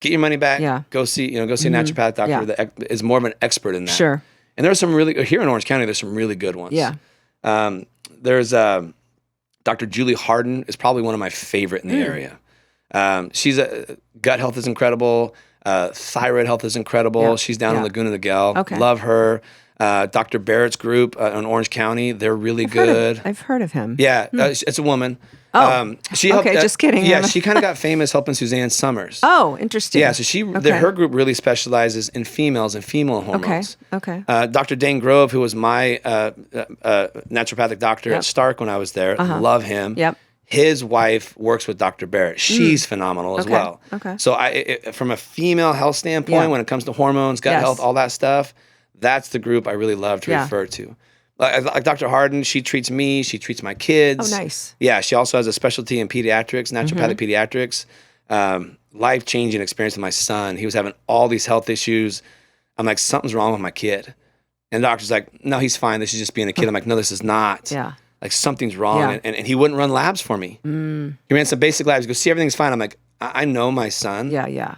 get your money back. Yeah. Go see a naturopathic doctor that is more of an expert in that. Sure. And there are some here in Orange County, there's some really good ones. Yeah. There's Dr. Julie Harden is probably one of my favorite in the area. She's gut health is incredible. Thyroid health is incredible. Yeah. She's down in Laguna Niguel. Okay. Love her. Dr. Barrett's group in Orange County, they're really good. I've heard of him. Yeah, it's a woman. Oh, she helped, okay, just kidding. Yeah, she kind of got famous helping Suzanne Summers. Oh, interesting. Yeah, so her group really specializes in females and female hormones. Okay. Dr. Dane Grove, who was my naturopathic doctor at Stark when I was there, love him. Yep. His wife works with Dr. Barrett. She's phenomenal as well. Okay. So from a female health standpoint, when it comes to hormones, gut health, all that stuff, that's the group I really love to refer to. Like Dr. Harden, she treats me, she treats my kids. Oh, nice. Yeah, she also has a specialty in pediatrics, naturopathic pediatrics. Life-changing experience with my son. He was having all these health issues. I'm like, something's wrong with my kid. And the doctor's like, no, he's fine. This is just being a kid. I'm like, no, this is not. Yeah. Like, something's wrong. And he wouldn't run labs for me. He ran some basic labs. He goes, see, everything's fine. I'm like, I know my son. Yeah.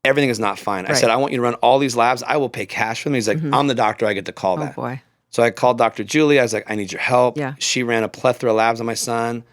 Everything is not fine. I said, I want you to run all these labs. I will pay cash for them. He's like, I'm the doctor. I get to call that. Oh, boy. So I called Dr. Julie. I was like, I need your help. Yeah. She ran a plethora of labs on my son.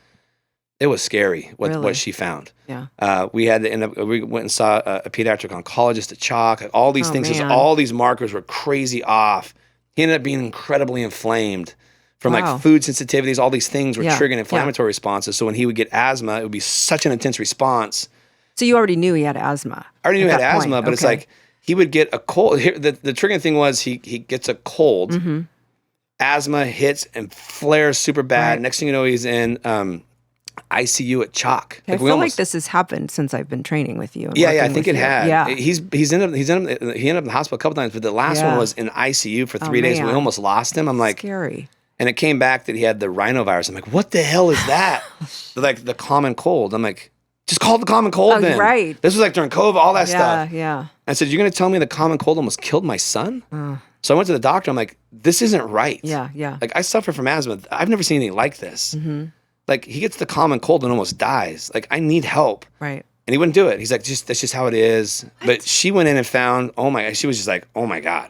It was scary what she found. Yeah. We had to we went and saw a pediatric oncologist at Chalk. Like, all these things, man. all these markers were crazy off. He ended up being incredibly inflamed from like food sensitivities. All these things were triggering inflammatory responses. So when he would get asthma, it would be such an intense response. So you already knew he had asthma. I already knew he had asthma, but it's like he would get a cold. The triggering thing was he gets a cold. Asthma hits and flares super bad. Next thing you know, he's in ICU at Chalk. I feel like this has happened since I've been training with you. Yeah, I think it had. Yeah. He ended up in the hospital a couple times, but the last one was in ICU for 3 days, and we almost lost him. I'm like, scary. And it came back that he had the rhinovirus. I'm like, what the hell is that? Like the common cold. I'm like, just call it the common cold then. Right. This was like during COVID, all that stuff. Yeah. I said, you're going to tell me the common cold almost killed my son? So I went to the doctor. I'm like, this isn't right. Yeah. Like, I suffer from asthma. I've never seen anything like this. Like, he gets the common cold and almost dies. Like, I need help. Right. And he wouldn't do it. He's like, that's just how it is. But she went in and found, she was just like, oh my God.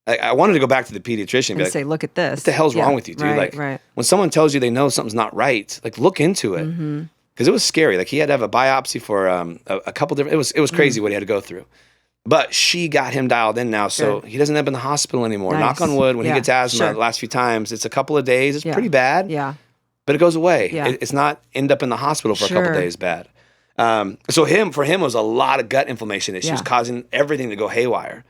I wanted to go back to the pediatrician and be like, say, look at this. What the hell's wrong with you, dude? Right. When someone tells you they know something's not right, like, look into it. Because it was scary. Like, he had to have a biopsy for a couple different, it was crazy what he had to go through. But she got him dialed in now, so he doesn't end up in the hospital anymore. Nice. Knock on wood, when he gets asthma the last few times, it's a couple of days. It's pretty bad. Yeah. But it goes away. Yeah. It's not end up in the hospital for a couple of days bad. So for him, it was a lot of gut inflammation issues causing everything to go haywire.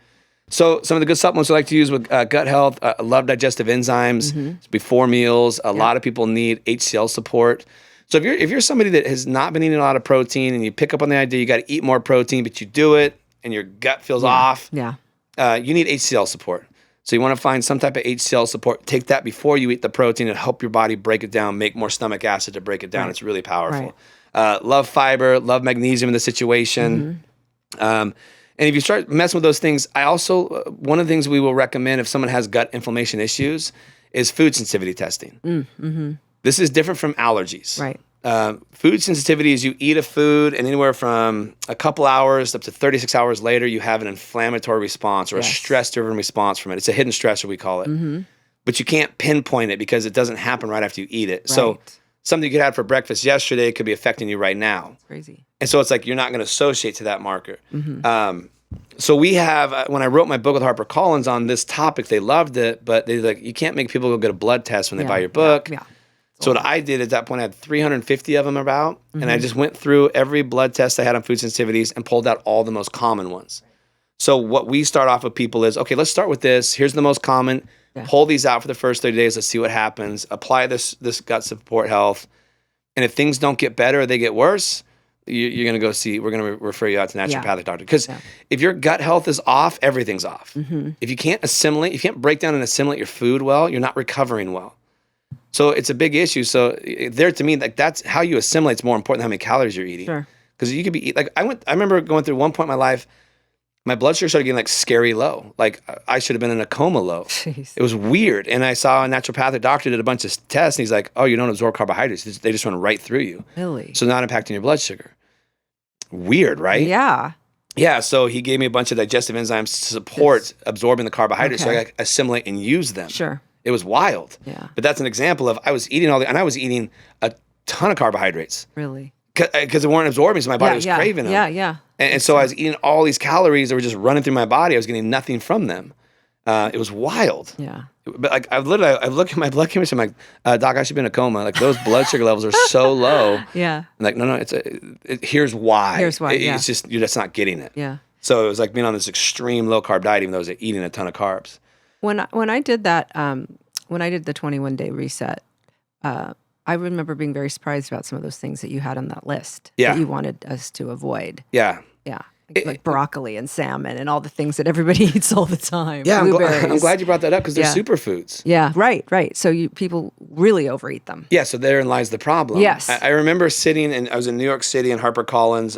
So some of the good supplements we like to use with gut health, love digestive enzymes before meals. A lot of people need HCl support. So if you're somebody that has not been eating a lot of protein and you pick up on the idea you got to eat more protein, but you do it and your gut feels off, you need HCl support. So you want to find some type of HCl support. Take that before you eat the protein and help your body break it down, make more stomach acid to break it down. It's really powerful. Love fiber, love magnesium in the situation. And if you start messing with those things, I also, one of the things we will recommend if someone has gut inflammation issues is food sensitivity testing. This is different from allergies. Right. Food sensitivity is you eat a food and anywhere from a couple hours up to 36 hours later, you have an inflammatory response or a stress-driven response from it. It's a hidden stressor, we call it. But you can't pinpoint it because it doesn't happen right after you eat it. Right. So something you could have for breakfast yesterday could be affecting you right now. That's crazy. And so it's like you're not going to associate to that marker. So we have, when I wrote my book with HarperCollins on this topic, they loved it, but they're like, you can't make people go get a blood test when they buy your book. So what I did at that point, I had 350 of them about, and I just went through every blood test I had on food sensitivities and pulled out all the most common ones. So what we start off with people is, okay, let's start with this. Here's the most common. Pull these out for the first 30 days. Let's see what happens. Apply this gut support health. And if things don't get better or they get worse, you're going to go see, we're going to refer you out to naturopathic doctor. Because if your gut health is off, everything's off. If you can't assimilate, you can't break down and assimilate your food well, you're not recovering well. So it's a big issue. So there, to me, like that's how you assimilate is more important than how many calories you're eating. Because you could be like I remember going through one point in my life, my blood sugar started getting like scary low. Like I should have been in a coma low. Jeez. It was weird. And I saw a naturopathic doctor did a bunch of tests, and he's like, "Oh, you don't absorb carbohydrates; they just run right through you. Really? So not impacting your blood sugar." Weird, right? Yeah. Yeah. So he gave me a bunch of digestive enzymes to support absorbing the carbohydrates, so I could assimilate and use them. Sure. It was wild. Yeah. But that's an example of I was eating and I was eating a ton of carbohydrates. Really? Because they weren't absorbing, so my body was craving them. Yeah. And so I was eating all these calories that were just running through my body. I was getting nothing from them. It was wild. Yeah. But like I look at my blood chemistry, I'm like, Doc, I should be in a coma. Like those blood sugar levels are so low. Yeah. I'm like, no, here's why. Here's why. It's just you're just not getting it. Yeah. So it was like being on this extreme low carb diet, even though I was eating a ton of carbs. When I did that, when I did the 21-day reset, I remember being very surprised about some of those things that you had on that list that you wanted us to avoid. Yeah. Yeah. Like broccoli and salmon and all the things that everybody eats all the time. Yeah, I'm glad you brought that up because they're superfoods. Yeah, right. So people really overeat them. Yeah, so therein lies the problem. Yes. I remember sitting, and I was in New York City in HarperCollins,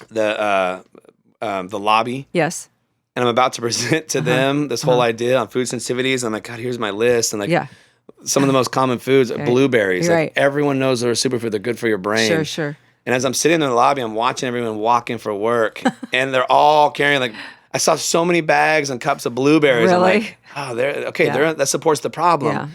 the lobby. Yes. And I'm about to present to them this whole idea on food sensitivities. I'm like, God, here's my list. And like some of the most common foods, blueberries. Like everyone knows they're a superfood. They're good for your brain. Sure. And as I'm sitting in the lobby, I'm watching everyone walking for work. And they're all carrying like, I saw so many bags and cups of blueberries. Really? I'm like, oh, that supports the problem. Yeah.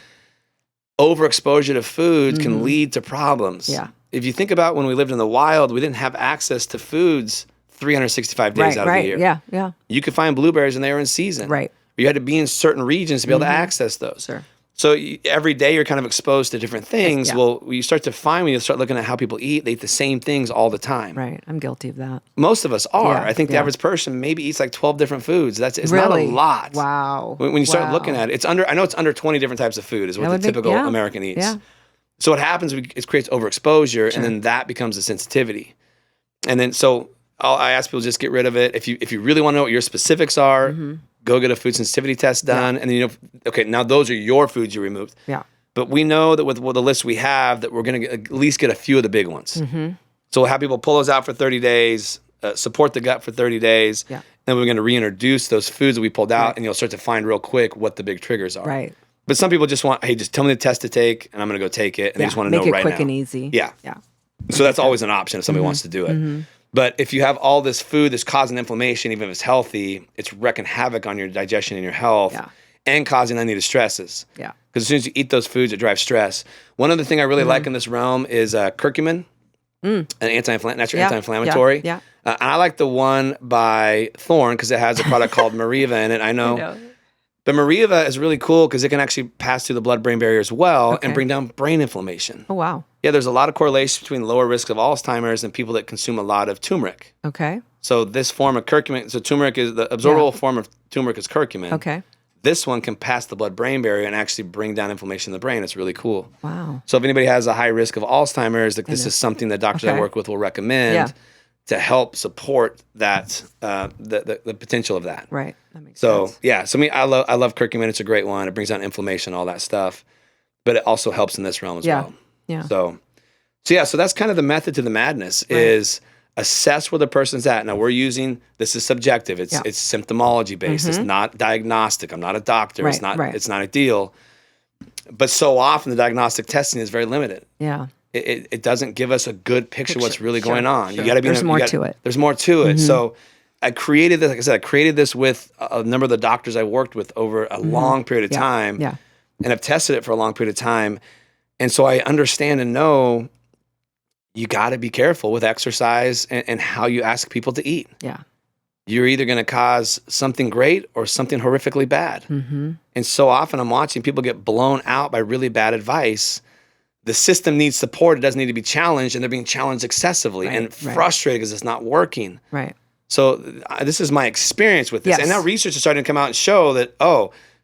Overexposure to foods can lead to problems. Yeah. If you think about when we lived in the wild, we didn't have access to foods 365 days out of the year. Yeah. You could find blueberries and they were in season. Right. You had to be in certain regions to be able to access those. Sure. So every day you're kind of exposed to different things. Yeah. Well, you start to find when you start looking at how people eat, they eat the same things all the time. Right. I'm guilty of that. Most of us are. I think the average person maybe eats like 12 different foods. It's really? Not a lot. Wow. When you start looking at it, I know it's under 20 different types of food is what the typical American eats. Yeah. So what happens, it creates overexposure, and then that becomes a sensitivity. And then I ask people just get rid of it. If you really want to know what your specifics are, go get a food sensitivity test done, and then okay, now those are your foods you removed. Yeah. But we know that with the list we have, that we're going to at least get a few of the big ones. So we'll have people pull those out for 30 days, support the gut for 30 days, then we're going to reintroduce those foods that we pulled out, and you'll start to find real quick what the big triggers are. Right. But some people just want, hey, just tell me the test to take, and I'm going to go take it, and they just want to know right now. Make it quick and easy. Yeah. So that's always an option if somebody wants to do it. But if you have all this food that's causing inflammation, even if it's healthy, it's wreaking havoc on your digestion and your health and causing unneeded stresses. Yeah. Because as soon as you eat those foods, it drives stress. One other thing I really like in this realm is curcumin, an natural anti-inflammatory. Yeah. And I like the one by Thorne because it has a product called Mariva in it. I know. But Mariva is really cool because it can actually pass through the blood-brain barrier as well and bring down brain inflammation. Oh, wow. Yeah, there's a lot of correlation between lower risk of Alzheimer's and people that consume a lot of turmeric. Okay. So this form of curcumin, so turmeric is the absorbable form of turmeric is curcumin. Okay. This one can pass the blood-brain barrier and actually bring down inflammation in the brain. It's really cool. Wow. So if anybody has a high risk of Alzheimer's, this is something that doctors I work with will recommend to help support that the potential of that. Right. That makes sense. So yeah, so I love curcumin. It's a great one. It brings down inflammation, all that stuff, but it also helps in this realm as well. Yeah. So that's kind of the method to the madness is assess where the person's at. Now this is subjective. It's symptomology based. It's not diagnostic. I'm not a doctor. It's not ideal. But so often the diagnostic testing is very limited. Yeah. it doesn't give us a good picture of what's really going on. Sure. You got to be. There's more to it. There's more to it. So I created this. Like I said, I created this with a number of the doctors I worked with over a long period of time. Yeah. And I've tested it for a long period of time. And so I understand and know you got to be careful with exercise and how you ask people to eat. Yeah. You're either going to cause something great or something horrifically bad. Mm-hmm. And so often I'm watching people get blown out by really bad advice. The system needs support. It doesn't need to be challenged, and they're being challenged excessively and frustrated because it's not working. Right. So this is my experience with this. And now research is starting to come out and show that,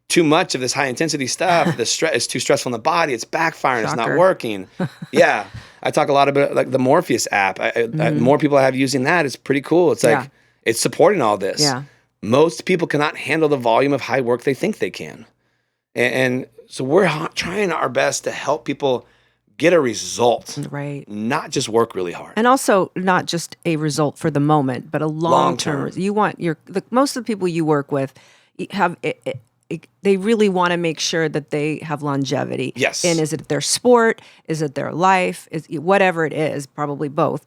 too much of this high intensity stuff, the stress is too stressful in the body. It's backfiring. It's not working. Yeah. I talk a lot about like the Morpheus app. More people I have using that. It's pretty cool. It's like, it's supporting all this. Yeah. Most people cannot handle the volume of high work they think they can. And so we're trying our best to help people get a result. Right. Not just work really hard. And also not just a result for the moment, but a long-term. You want most of the people you work with have they really want to make sure that they have longevity. Yes. And is it their sport? Is it their life? Is whatever it is, probably both.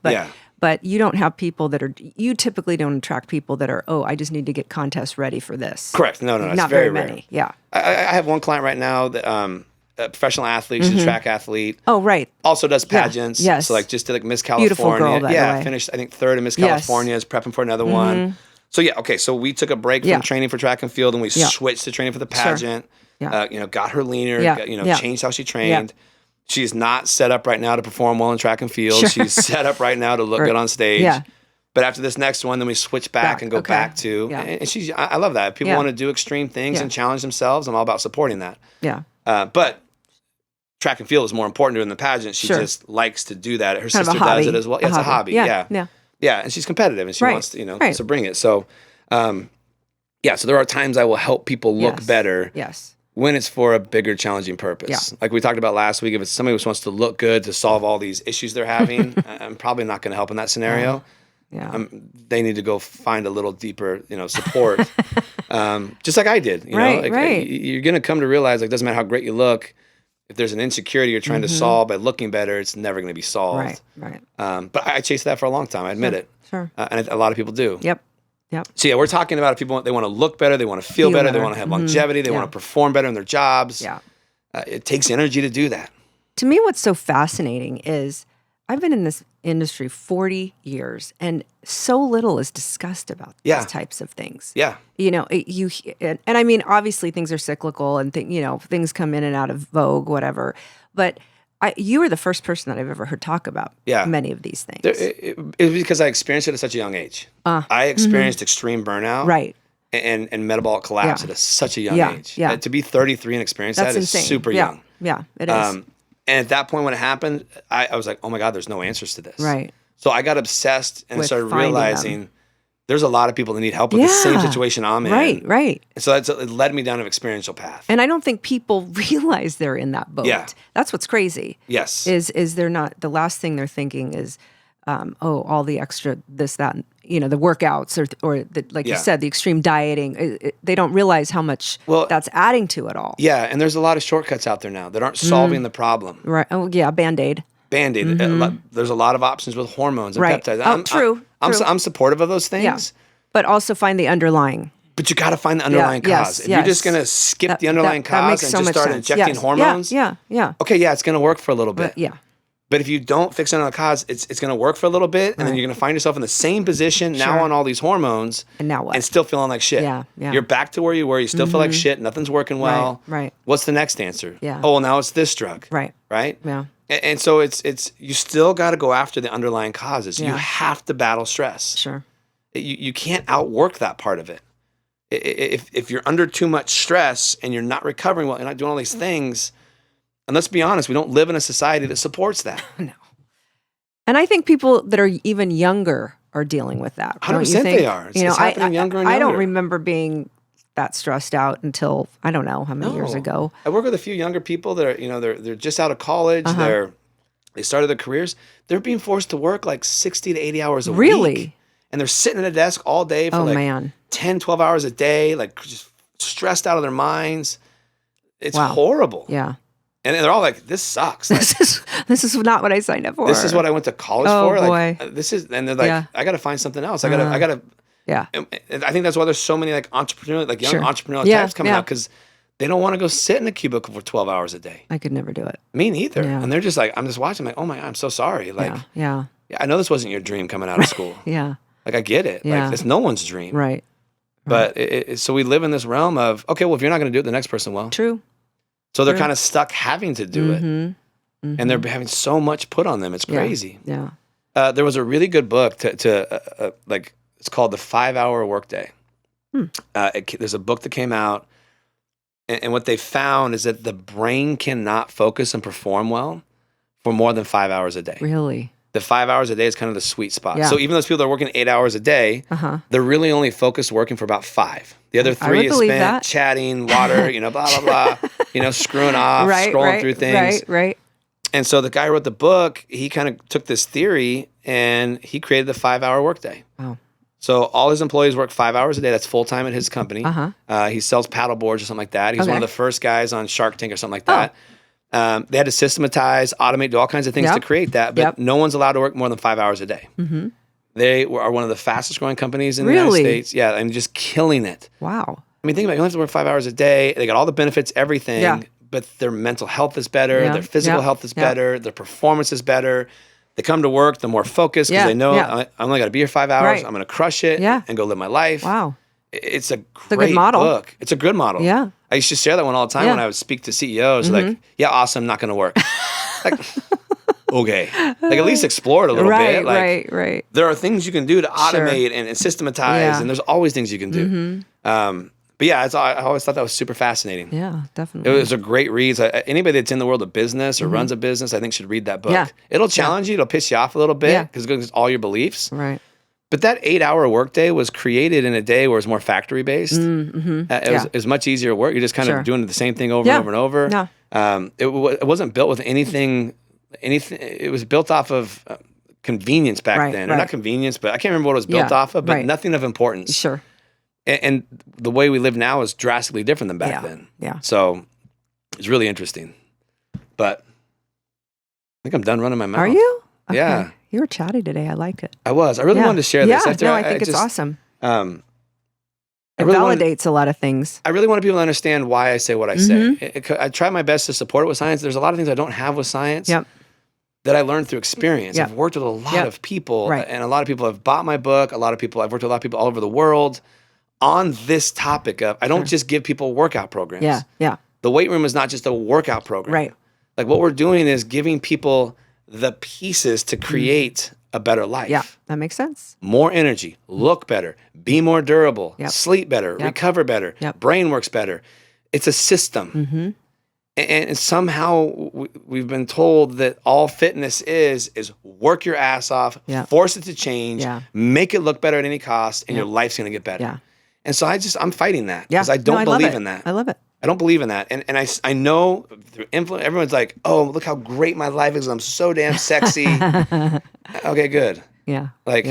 But you don't have people you typically don't attract people that are, I just need to get contest ready for this. Correct. No, it's not very many. rare. Yeah. I have one client right now that a professional athlete, she's a track athlete. Oh, right. Also does pageants. Yes. So like just did like Miss California. Beautiful girl, by the way. Finished I think third in Miss California, is prepping for another one. So so we took a break from training for track and field and we switched to training for the pageant. Sure. Got her leaner, changed how she trained. She's not set up right now to perform well in track and field. Sure. She's set up right now to look good on stage. Yeah. But after this next one, then we switch back and go back to, and I love that. If people want to do extreme things and challenge themselves, I'm all about supporting that. Yeah. But track and field is more important to her than the pageant. She just likes to do that. Her sister does it as well. It's a hobby. Yeah. And she's competitive and she wants to, to bring it. So, so there are times I will help people look better. Yes. When it's for a bigger, challenging purpose. Yeah. Like we talked about last week, if it's somebody who wants to look good to solve all these issues they're having, I'm probably not going to help in that scenario. Yeah. They need to go find a little deeper, support. Just like I did, you're going to come to realize, like, it doesn't matter how great you look. If there's an insecurity you're trying to solve by looking better, it's never going to be solved. Right. But I chased that for a long time. I admit it. Sure. And a lot of people do. Yep. So we're talking about if people they want to look better, they want to feel better, they want to have longevity, they want to perform better in their jobs. Yeah. It takes energy to do that. To me, what's so fascinating is I've been in this industry 40 years, and so little is discussed about these types of things. Yeah. And I mean, obviously things are cyclical and things come in and out of vogue, whatever. But you were the first person that I've ever heard talk about many of these things. It was because I experienced it at such a young age. I experienced extreme burnout. Right. And metabolic collapse at such a young age. Yeah. To be 33 and experience That's that insane. is super young. Yeah, it is. And at that point when it happened, I was like, oh my God, there's no answers to this. Right. So I got obsessed and With started finding realizing there's a lot of people that need help with the same situation I'm in. Right. And so it led me down an experiential path. And I don't think people realize they're in that boat. Yeah. That's what's crazy. Yes. Is they're not, the last thing they're thinking is, all the extra this, that, and, the workouts or the, like you said, the extreme dieting. They don't realize how much that's adding to it all. Yeah. And there's a lot of shortcuts out there now that aren't solving the problem. Right. Oh, yeah. Band-Aid. There's a lot of options with hormones and peptides. True. I'm supportive of those things. Yeah. But also find the underlying. But you got to find the underlying cause. If you're just going to skip the underlying cause and just start injecting hormones. Yeah. Okay, it's going to work for a little bit. But, But if you don't fix it on the cause, it's going to work for a little bit, and then you're going to find yourself in the same position now on all these hormones. And now what? And still feeling like shit. Yeah. You're back to where you were. You still feel like shit. Nothing's working well. Right. What's the next answer? Yeah. Oh, well, now it's this drug. Right. Yeah. And so it's you still got to go after the underlying causes. You have to battle stress. Sure. You can't outwork that part of it. If you're under too much stress and you're not recovering well, and not doing all these things, and let's be honest, we don't live in a society that supports that. No. And I think people that are even younger are dealing with that. 100% they are. It's happening younger and younger. I don't remember being that stressed out until I don't know how many years ago. I work with a few younger people that are, they're just out of college. They started their careers. They're being forced to work like 60 to 80 hours a week. Really? And they're sitting at a desk all day for 10, 12 hours a day, like just stressed out of their minds. It's horrible. Yeah. And they're all like, this sucks. Like, This is not what I signed up for. this is what I went to college Oh, for. boy. Like, and they're like, Yeah. I got to find something else. I gotta. Yeah. And I think that's why there's so many like young Sure. entrepreneurial Yeah, types coming yeah. out, because they don't want to go sit in a cubicle for 12 hours a day. I could never do it. Me neither. Yeah. And they're just like, I'm just watching, like, oh my God, I'm so sorry. Like, Yeah. I know this wasn't your dream coming out of school. Yeah. Like, I get it. Yeah. Like, it's no one's dream. Right. But so we live in this realm of, okay, well, if you're not going to do it, the next person will. True. So they're kind of stuck having to do it. Mm-hmm. And they're having so much put on them. It's crazy. Yeah. There was a really good book to like, it's called The 5-Hour Workday. There's a book that came out, and what they found is that the brain cannot focus and perform well for more than 5 hours a day. Really? The 5 hours a day is kind of the sweet spot. Yeah. So even those people that are working 8 hours a day, they're really only focused working for about 5. The other 3 is spent chatting, water, blah, blah, blah, screwing off, scrolling through things. Right. And so the guy who wrote the book, he kind of took this theory and he created the 5-hour workday. Wow. So all his employees work 5 hours a day. That's full-time at his company. He sells paddle boards or something like that. He was one of the first guys on Shark Tank or something like that. They had to systematize, automate, do all kinds of things to create that, but no one's allowed to work more than 5 hours a day. They are one of the fastest growing companies in the United States. Yeah, and just killing it. Wow. I mean, think about it. You only have to work 5 hours a day. They got all the benefits, everything, but their mental health is better. Their physical health is better. Their performance is better. They come to work, they're more focused because they know I only got to be here 5 hours. Right. I'm going to crush it and go live my life. Wow. It's a good great model. book. It's a good model. Yeah. I used to share that one all the time when I would speak to CEOs. Like, yeah, awesome, not going to work. Like, okay. Like, at least explore it a little bit. Like, Right. there are things you can do to automate and systematize, and there's always things you can do. But yeah, I always thought that was super fascinating. Yeah, definitely. It was a great read. Anybody that's in the world of business or runs a business, I think should read that book. Yeah. It'll challenge you. It'll piss you off a little bit because it goes against all your beliefs. Right. But that 8-hour workday was created in a day where it's more factory based. It was much easier work. You're just kind of doing the same thing over and over and over. Yeah. It wasn't built with anything. It was built off of convenience back then. Or not convenience, but I can't remember what it was built off of, but nothing of importance. Sure. And the way we live now is drastically different than back then. Yeah. So it's really interesting. But I think I'm done running my mouth. Are you? Okay. Yeah. You were chatty today. I like it. I was. I really wanted to share this. Yeah, I think it's awesome. It really validates a lot of things. I really want people to understand why I say what I say. I try my best to support it with science. There's a lot of things I don't have with science that I learned through experience. I've worked with a lot of people, and a lot of people have bought my book. I've worked with a lot of people all over the world on this topic of, I don't just give people workout programs. Yeah. The weight room is not just a workout program. Right. Like, what we're doing is giving people the pieces to create a better life. Yeah, that makes sense. More energy, look better, be more durable, sleep better, recover better, brain works better. It's a system. And somehow we've been told that all fitness is work your ass off, force it to change, make it look better at any cost, and your life's going to get better. Yeah. And so I'm fighting that because I don't believe in that. I love it. I don't believe in that. And I know through influence, everyone's like, oh, look how great my life is. I'm so damn sexy. Okay, good. Yeah. Like,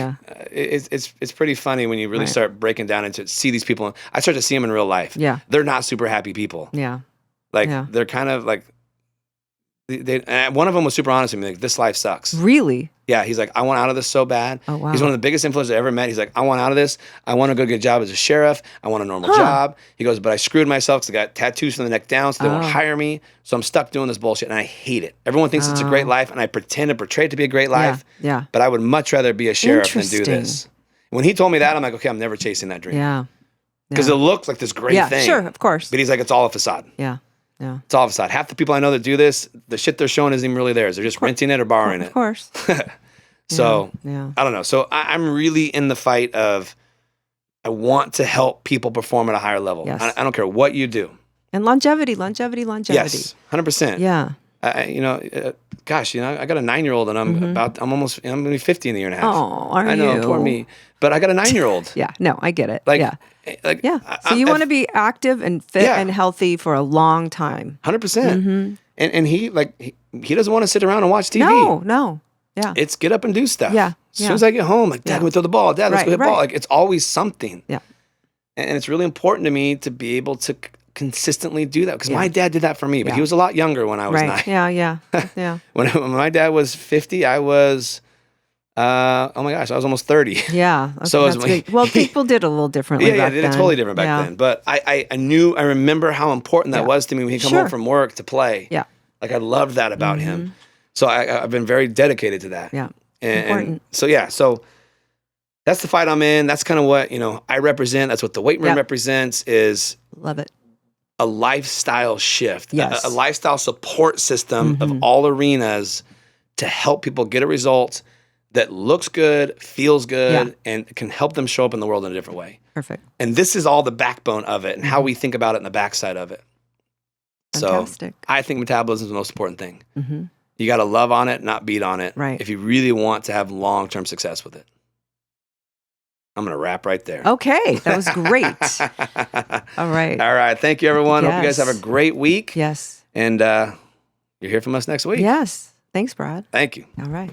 it's pretty funny when you really start breaking down into see these people. I start to see them in real life. Yeah. They're not super happy people. Yeah. Like, they're kind of like, and one of them was super honest with me. Like, this life sucks. Really? Yeah, he's like, I want out of this so bad. Oh, wow. He's one of the biggest influencers I ever met. He's like, I want out of this. I want to go get a job as a sheriff. I want a normal job. He goes, but I screwed myself because I got tattoos from the neck down, so they won't hire me. So I'm stuck doing this bullshit, and I hate it. Everyone thinks it's a great life, and I pretend and portray it to be a great life. Yeah. But I would much rather be a sheriff than do this. When he told me that, I'm like, okay, I'm never chasing that dream. Yeah. Because it looked like this great thing. Sure, of course. But he's like, it's all a facade. Yeah. It's all a facade. Half the people I know that do this, the shit they're showing isn't even really theirs. They're just renting it or borrowing it. Of course. So, I don't know. So I'm really in the fight of, I want to help people perform at a higher level. Yes. I don't care what you do. And longevity. Yes, 100%. Yeah. Gosh, I got a 9-year-old and I'm going to be 50 in a year and a half. Oh, are you? I know, poor me. But I got a 9-year-old. Yeah, no, I get it. Like, So you want to be active and fit and healthy for a long time. 100%. And he doesn't want to sit around and watch TV. No. Yeah. It's get up and do stuff. Yeah. As soon as I get home, like, Dad, go throw the ball. Dad, let's go hit the ball. Like, it's always something. Yeah. And it's really important to me to be able to consistently do that because Yeah. my dad did that for me, but Yeah. he was a lot younger when I was Right. 9. Yeah. When my dad was 50, I was, oh my gosh, I was almost 30. Yeah. Okay, So that's good. Well, people did a little differently Yeah, back they did then. it totally different back Yeah. then. But I remember how important that Yeah. was to me when he'd come Sure. home from work to play. Yeah. Like I loved that about him. So I've been very dedicated to that. Yeah. And Important. so, yeah, so that's the fight I'm in. That's kind of what, I represent. That's what the weight room Yep. represents is Love it. a lifestyle shift, Yes. a lifestyle support system of all arenas to help people get a result that looks good, feels good, and can help them show up in the world in a different way. Perfect. And this is all the backbone of it and how we think about it in the backside of it. Fantastic. So I think metabolism is the most important thing. You got to love on it, not beat on it. Right. If you really want to have long-term success with it. I'm going to wrap right there. Okay. That was great. All right. All right. Thank you, everyone. Hope you guys Yes. have a great week. Yes. And you'll hear from us next week. Yes. Thanks, Brad. Thank you. All right.